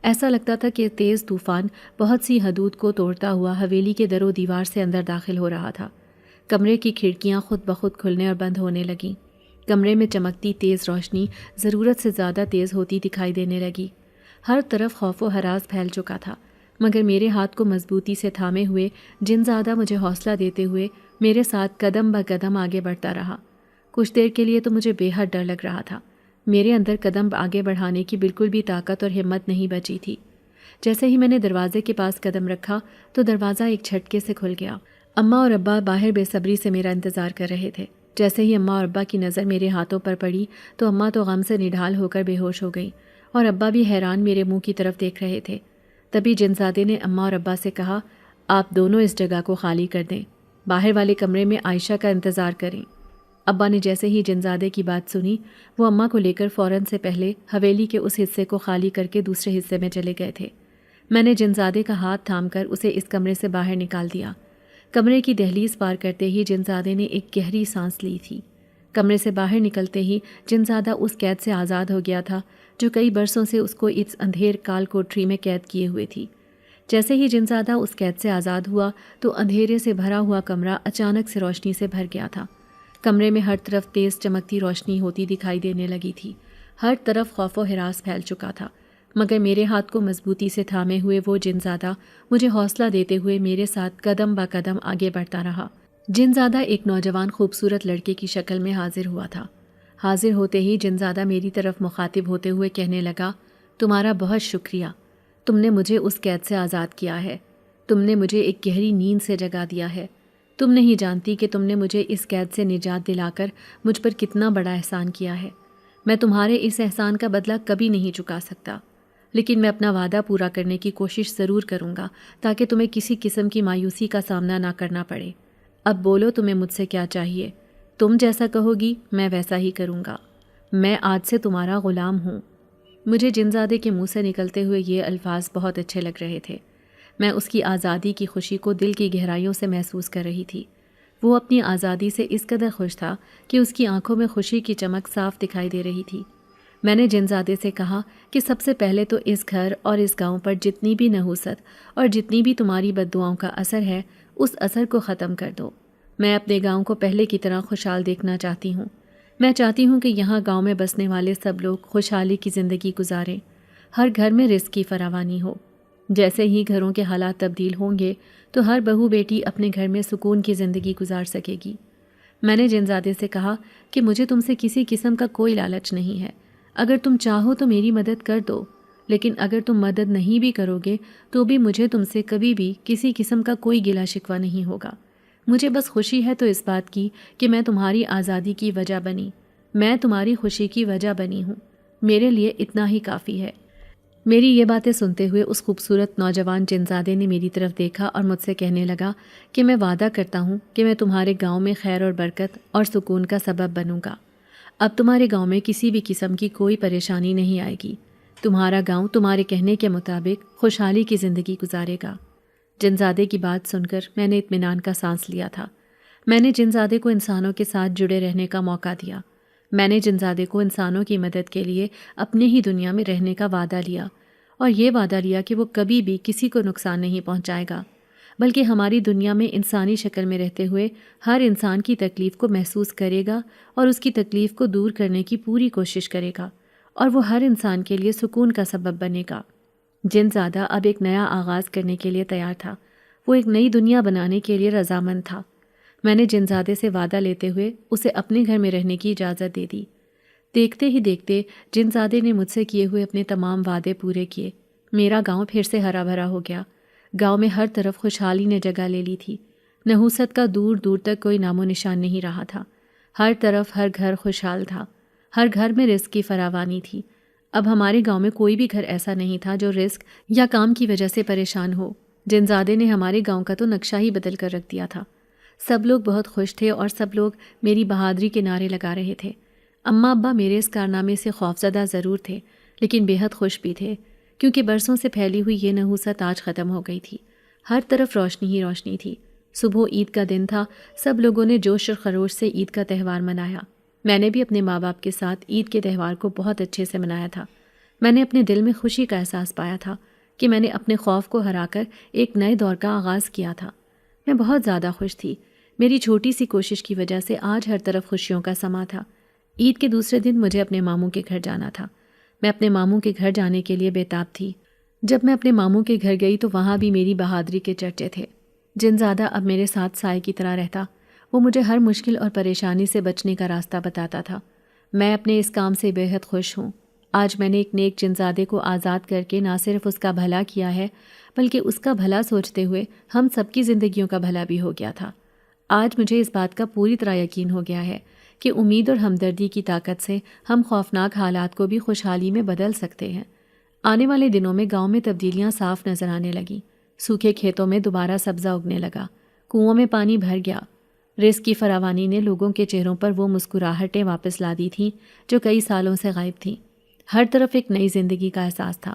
ایسا لگتا تھا کہ تیز طوفان بہت سی حدود کو توڑتا ہوا حویلی کے در و دیوار سے اندر داخل ہو رہا تھا۔ کمرے کی کھڑکیاں خود بخود کھلنے اور بند ہونے لگیں۔ کمرے میں چمکتی تیز روشنی ضرورت سے زیادہ تیز ہوتی دکھائی دینے لگی۔ ہر طرف خوف و ہراس پھیل چکا تھا، مگر میرے ہاتھ کو مضبوطی سے تھامے ہوئے جن زادہ مجھے حوصلہ دیتے ہوئے میرے ساتھ قدم بہ قدم آگے بڑھتا رہا۔ کچھ دیر کے لیے تو مجھے بے حد ڈر لگ رہا تھا۔ میرے اندر قدم آگے بڑھانے کی بالکل بھی طاقت اور ہمت نہیں بچی تھی۔ جیسے ہی میں نے دروازے کے پاس قدم رکھا تو دروازہ ایک جھٹکے سے کھل گیا۔ اماں اور ابا باہر بے صبری سے میرا انتظار کر رہے تھے۔ جیسے ہی اماں اور ابا کی نظر میرے ہاتھوں پر پڑی تو اماں تو غم سے نڈھال ہو کر بے ہوش ہو گئی اور ابا بھی حیران میرے منہ کی طرف دیکھ رہے تھے۔ تبھی جنزادے نے اماں اور ابا سے کہا، آپ دونوں اس جگہ کو خالی کر دیں، باہر والے کمرے میں عائشہ کا انتظار کریں۔ ابا نے جیسے ہی جنزادے کی بات سنی وہ اماں کو لے کر فوراً سے پہلے حویلی کے اس حصے کو خالی کر کے دوسرے حصے میں چلے گئے تھے۔ میں نے جنزادے کا ہاتھ تھام کر اسے اس کمرے سے باہر نکال دیا۔ کمرے کی دہلیز پار کرتے ہی جنزادے نے ایک گہری سانس لی تھی۔ کمرے سے باہر نکلتے ہی جنزادہ اس قید سے آزاد ہو گیا تھا جو کئی برسوں سے اس کو اس اندھیر کال کوٹری میں قید کیے ہوئے تھی۔ جیسے ہی جنزادہ اس قید سے آزاد ہوا تو اندھیرے سے بھرا ہوا کمرہ اچانک سے روشنی سے بھر گیا تھا۔ کمرے میں ہر طرف تیز چمکتی روشنی ہوتی دکھائی دینے لگی تھی۔ ہر طرف خوف و ہراس پھیل چکا تھا، مگر میرے ہاتھ کو مضبوطی سے تھامے ہوئے وہ جنزادہ مجھے حوصلہ دیتے ہوئے میرے ساتھ قدم با قدم آگے بڑھتا رہا۔ جنزادہ ایک نوجوان خوبصورت لڑکے کی شکل میں حاضر ہوا تھا۔ حاضر ہوتے ہی جنزادہ میری طرف مخاطب ہوتے ہوئے کہنے لگا، تمہارا بہت شکریہ، تم نے مجھے اس قید سے آزاد کیا ہے، تم نے مجھے ایک گہری نیند سے جگا دیا ہے۔ تم نہیں جانتی کہ تم نے مجھے اس قید سے نجات دلا کر مجھ پر کتنا بڑا احسان کیا ہے۔ میں تمہارے اس احسان کا بدلہ کبھی نہیں چکا سکتا، لیکن میں اپنا وعدہ پورا کرنے کی کوشش ضرور کروں گا تاکہ تمہیں کسی قسم کی مایوسی کا سامنا نہ کرنا پڑے۔ اب بولو تمہیں مجھ سے کیا چاہیے؟ تم جیسا کہو گی میں ویسا ہی کروں گا۔ میں آج سے تمہارا غلام ہوں۔ مجھے جنزادے کے منہ سے نکلتے ہوئے یہ الفاظ بہت اچھے لگ رہے تھے۔ میں اس کی آزادی کی خوشی کو دل کی گہرائیوں سے محسوس کر رہی تھی۔ وہ اپنی آزادی سے اس قدر خوش تھا کہ اس کی آنکھوں میں خوشی کی چمک صاف دکھائی دے رہی تھی۔ میں نے جنزادے سے کہا کہ سب سے پہلے تو اس گھر اور اس گاؤں پر جتنی بھی نحوست اور جتنی بھی تمہاری بددعاؤں کا اثر ہے اس اثر کو ختم کر دو۔ میں اپنے گاؤں کو پہلے کی طرح خوشحال دیکھنا چاہتی ہوں۔ میں چاہتی ہوں کہ یہاں گاؤں میں بسنے والے سب لوگ خوشحالی کی زندگی گزاریں، ہر گھر میں رزق کی فراوانی ہو۔ جیسے ہی گھروں کے حالات تبدیل ہوں گے تو ہر بہو بیٹی اپنے گھر میں سکون کی زندگی گزار سکے گی۔ میں نے جنزادے سے کہا کہ مجھے تم سے کسی قسم کا کوئی لالچ نہیں ہے، اگر تم چاہو تو میری مدد کر دو، لیکن اگر تم مدد نہیں بھی کرو گے تو بھی مجھے تم سے کبھی بھی کسی قسم کا کوئی گلہ شکوہ نہیں ہوگا۔ مجھے بس خوشی ہے تو اس بات کی کہ میں تمہاری آزادی کی وجہ بنی، میں تمہاری خوشی کی وجہ بنی ہوں، میرے لیے اتنا ہی کافی ہے۔ میری یہ باتیں سنتے ہوئے اس خوبصورت نوجوان جنزادے نے میری طرف دیکھا اور مجھ سے کہنے لگا کہ میں وعدہ کرتا ہوں کہ میں تمہارے گاؤں میں خیر اور برکت اور سکون کا سبب بنوں گا۔ اب تمہارے گاؤں میں کسی بھی قسم کی کوئی پریشانی نہیں آئے گی۔ تمہارا گاؤں تمہارے کہنے کے مطابق خوشحالی کی زندگی گزارے گا۔ جنزادے کی بات سن کر میں نے اطمینان کا سانس لیا تھا۔ میں نے جنزادے کو انسانوں کے ساتھ جڑے رہنے کا موقع دیا۔ میں نے جنزادے کو انسانوں کی مدد کے لیے اپنے ہی دنیا میں رہنے کا وعدہ لیا، اور یہ وعدہ لیا کہ وہ کبھی بھی کسی کو نقصان نہیں پہنچائے گا، بلکہ ہماری دنیا میں انسانی شکل میں رہتے ہوئے ہر انسان کی تکلیف کو محسوس کرے گا اور اس کی تکلیف کو دور کرنے کی پوری کوشش کرے گا، اور وہ ہر انسان کے لیے سکون کا سبب بنے گا۔ جنزادہ اب ایک نیا آغاز کرنے کے لیے تیار تھا، وہ ایک نئی دنیا بنانے کے لیے رضامند تھا۔ میں نے جنزادے سے وعدہ لیتے ہوئے اسے اپنے گھر میں رہنے کی اجازت دے دی۔ دیکھتے ہی دیکھتے جنزادے نے مجھ سے کیے ہوئے اپنے تمام وعدے پورے کیے۔ میرا گاؤں پھر سے ہرا بھرا ہو گیا۔ گاؤں میں ہر طرف خوشحالی نے جگہ لے لی تھی۔ نحوست کا دور دور تک کوئی نام و نشان نہیں رہا تھا۔ ہر طرف ہر گھر خوشحال تھا، ہر گھر میں رزق کی فراوانی تھی۔ اب ہمارے گاؤں میں کوئی بھی گھر ایسا نہیں تھا جو رزق یا کام کی وجہ سے پریشان ہو۔ جنزادے نے ہمارے گاؤں کا تو نقشہ ہی بدل کر رکھ دیا تھا۔ سب لوگ بہت خوش تھے اور سب لوگ میری بہادری کے نعرے لگا رہے تھے۔ اماں ابا میرے اس کارنامے سے خوفزدہ ضرور تھے، لیکن بے حد خوش بھی تھے، کیونکہ برسوں سے پھیلی ہوئی یہ نحوست آج ختم ہو گئی تھی۔ ہر طرف روشنی ہی روشنی تھی۔ صبح عید کا دن تھا، سب لوگوں نے جوش اور خروش سے عید کا تہوار منایا۔ میں نے بھی اپنے ماں باپ کے ساتھ عید کے تہوار کو بہت اچھے سے منایا تھا۔ میں نے اپنے دل میں خوشی کا احساس پایا تھا کہ میں نے اپنے خوف کو ہرا کر ایک نئے دور کا آغاز کیا تھا۔ میں بہت زیادہ خوش تھی۔ میری چھوٹی سی کوشش کی وجہ سے آج ہر طرف خوشیوں کا سما تھا۔ عید کے دوسرے دن مجھے اپنے ماموں کے گھر جانا تھا۔ میں اپنے ماموں کے گھر جانے کے لیے بےتاب تھی۔ جب میں اپنے ماموں کے گھر گئی تو وہاں بھی میری بہادری کے چرچے تھے۔ جنزادہ اب میرے ساتھ سائے کی طرح رہتا۔ وہ مجھے ہر مشکل اور پریشانی سے بچنے کا راستہ بتاتا تھا۔ میں اپنے اس کام سے بے حد خوش ہوں۔ آج میں نے ایک نیک جنزادے کو آزاد کر کے نہ صرف اس کا بھلا کیا ہے بلکہ اس کا بھلا سوچتے ہوئے ہم سب کی زندگیوں کا بھلا بھی ہو گیا تھا۔ آج مجھے اس بات کا پوری طرح یقین ہو گیا ہے کہ امید اور ہمدردی کی طاقت سے ہم خوفناک حالات کو بھی خوشحالی میں بدل سکتے ہیں۔ آنے والے دنوں میں گاؤں میں تبدیلیاں صاف نظر آنے لگیں۔ سوکھے کھیتوں میں دوبارہ سبزہ اگنے لگا، کنووں میں پانی بھر گیا۔ رزق کی فراوانی نے لوگوں کے چہروں پر وہ مسکراہٹیں واپس لا دی تھیں جو کئی سالوں سے غائب تھیں۔ ہر طرف ایک نئی زندگی کا احساس تھا۔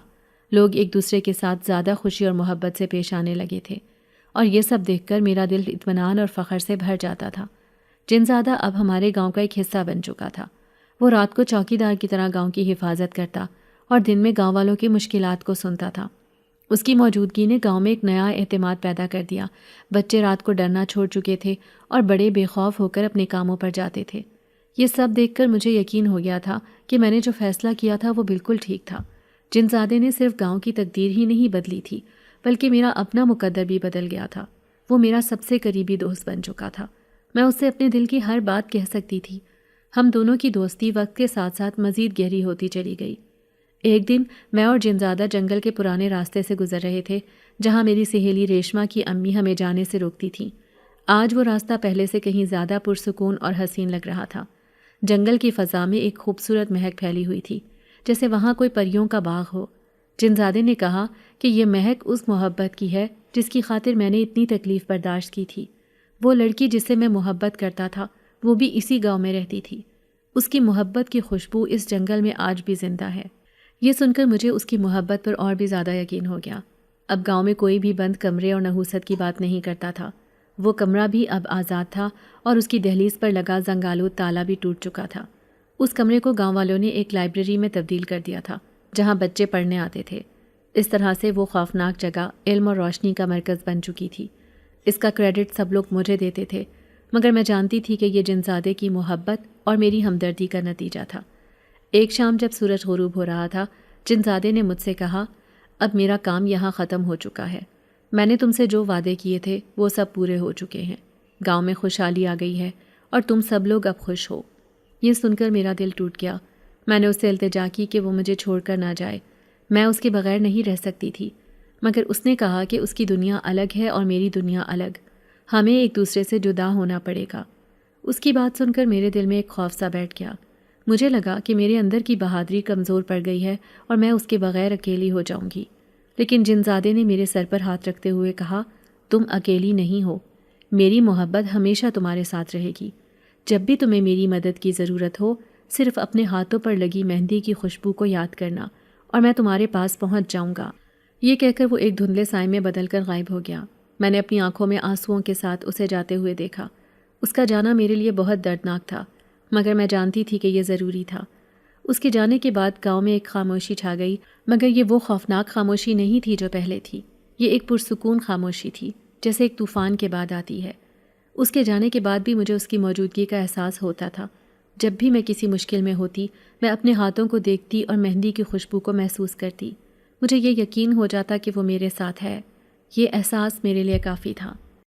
لوگ ایک دوسرے کے ساتھ زیادہ خوشی اور محبت سے پیش آنے لگے تھے، اور یہ سب دیکھ کر میرا دل اطمینان اور فخر سے بھر جاتا تھا۔ جنزادہ اب ہمارے گاؤں کا ایک حصہ بن چکا تھا۔ وہ رات کو چوکیدار کی طرح گاؤں کی حفاظت کرتا اور دن میں گاؤں والوں کی مشکلات کو سنتا تھا۔ اس کی موجودگی نے گاؤں میں ایک نیا اعتماد پیدا کر دیا۔ بچے رات کو ڈرنا چھوڑ چکے تھے اور بڑے بے خوف ہو کر اپنے کاموں پر جاتے تھے۔ یہ سب دیکھ کر مجھے یقین ہو گیا تھا کہ میں نے جو فیصلہ کیا تھا وہ بالکل ٹھیک تھا۔ جنزادے نے صرف گاؤں کی تقدیر ہی نہیں بدلی تھی بلکہ میرا اپنا مقدر بھی بدل گیا تھا۔ وہ میرا سب سے قریبی دوست بن چکا تھا۔ میں اس سے اپنے دل کی ہر بات کہہ سکتی تھی۔ ہم دونوں کی دوستی وقت کے ساتھ ساتھ مزید گہری ہوتی چلی گئی۔ ایک دن میں اور جنزادہ جنگل کے پرانے راستے سے گزر رہے تھے جہاں میری سہیلی ریشما کی امی ہمیں جانے سے روکتی تھیں۔ آج وہ راستہ پہلے سے کہیں زیادہ پرسکون اور حسین لگ رہا تھا۔ جنگل کی فضا میں ایک خوبصورت مہک پھیلی ہوئی تھی جیسے وہاں کوئی پریوں کا باغ ہو۔ جنزادے نے کہا کہ یہ مہک اس محبت کی ہے جس کی خاطر میں نے اتنی تکلیف برداشت کی تھی۔ وہ لڑکی جس سے میں محبت کرتا تھا وہ بھی اسی گاؤں میں رہتی تھی۔ اس کی محبت کی خوشبو اس جنگل میں آج بھی زندہ ہے۔ یہ سن کر مجھے اس کی محبت پر اور بھی زیادہ یقین ہو گیا۔ اب گاؤں میں کوئی بھی بند کمرے اور نحوست کی بات نہیں کرتا تھا۔ وہ کمرہ بھی اب آزاد تھا اور اس کی دہلیز پر لگا زنگالود تالا بھی ٹوٹ چکا تھا۔ اس کمرے کو گاؤں والوں نے ایک لائبریری میں تبدیل کر دیا تھا جہاں بچے پڑھنے آتے تھے۔ اس طرح سے وہ خوفناک جگہ علم اور روشنی کا مرکز بن چکی تھی۔ اس کا کریڈٹ سب لوگ مجھے دیتے تھے، مگر میں جانتی تھی کہ یہ جنزادے کی محبت اور میری ہمدردی کا نتیجہ تھا۔ ایک شام جب سورج غروب ہو رہا تھا، جنزادے نے مجھ سے کہا، اب میرا کام یہاں ختم ہو چکا ہے۔ میں نے تم سے جو وعدے کیے تھے وہ سب پورے ہو چکے ہیں۔ گاؤں میں خوشحالی آ گئی ہے اور تم سب لوگ اب خوش ہو۔ یہ سن کر میرا دل ٹوٹ گیا۔ میں نے اس سے التجا کی کہ وہ مجھے چھوڑ کر نہ جائے۔ میں اس کے بغیر نہیں رہ سکتی تھی، مگر اس نے کہا کہ اس کی دنیا الگ ہے اور میری دنیا الگ، ہمیں ایک دوسرے سے جدا ہونا پڑے گا۔ اس کی بات سن کر میرے دل میں ایک خوف سا بیٹھ گیا۔ مجھے لگا کہ میرے اندر کی بہادری کمزور پڑ گئی ہے اور میں اس کے بغیر اکیلی ہو جاؤں گی۔ لیکن جنزادے نے میرے سر پر ہاتھ رکھتے ہوئے کہا، تم اکیلی نہیں ہو، میری محبت ہمیشہ تمہارے ساتھ رہے گی۔ جب بھی تمہیں میری مدد کی ضرورت ہو، صرف اپنے ہاتھوں پر لگی مہندی کی خوشبو کو یاد کرنا اور میں تمہارے پاس پہنچ جاؤں گا۔ یہ کہہ کر وہ ایک دھندلے سائے میں بدل کر غائب ہو گیا۔ میں نے اپنی آنکھوں میں آنسوؤں کے ساتھ اسے جاتے ہوئے دیکھا۔ اس کا جانا میرے لیے بہت دردناک تھا، مگر میں جانتی تھی کہ یہ ضروری تھا۔ اس کے جانے کے بعد گاؤں میں ایک خاموشی چھا گئی، مگر یہ وہ خوفناک خاموشی نہیں تھی جو پہلے تھی۔ یہ ایک پرسکون خاموشی تھی جیسے ایک طوفان کے بعد آتی ہے۔ اس کے جانے کے بعد بھی مجھے اس کی موجودگی کا احساس ہوتا تھا۔ جب بھی میں کسی مشکل میں ہوتی، میں اپنے ہاتھوں کو دیکھتی اور مہندی کی خوشبو کو محسوس کرتی۔ مجھے یہ یقین ہو جاتا کہ وہ میرے ساتھ ہے۔ یہ احساس میرے لیے کافی تھا۔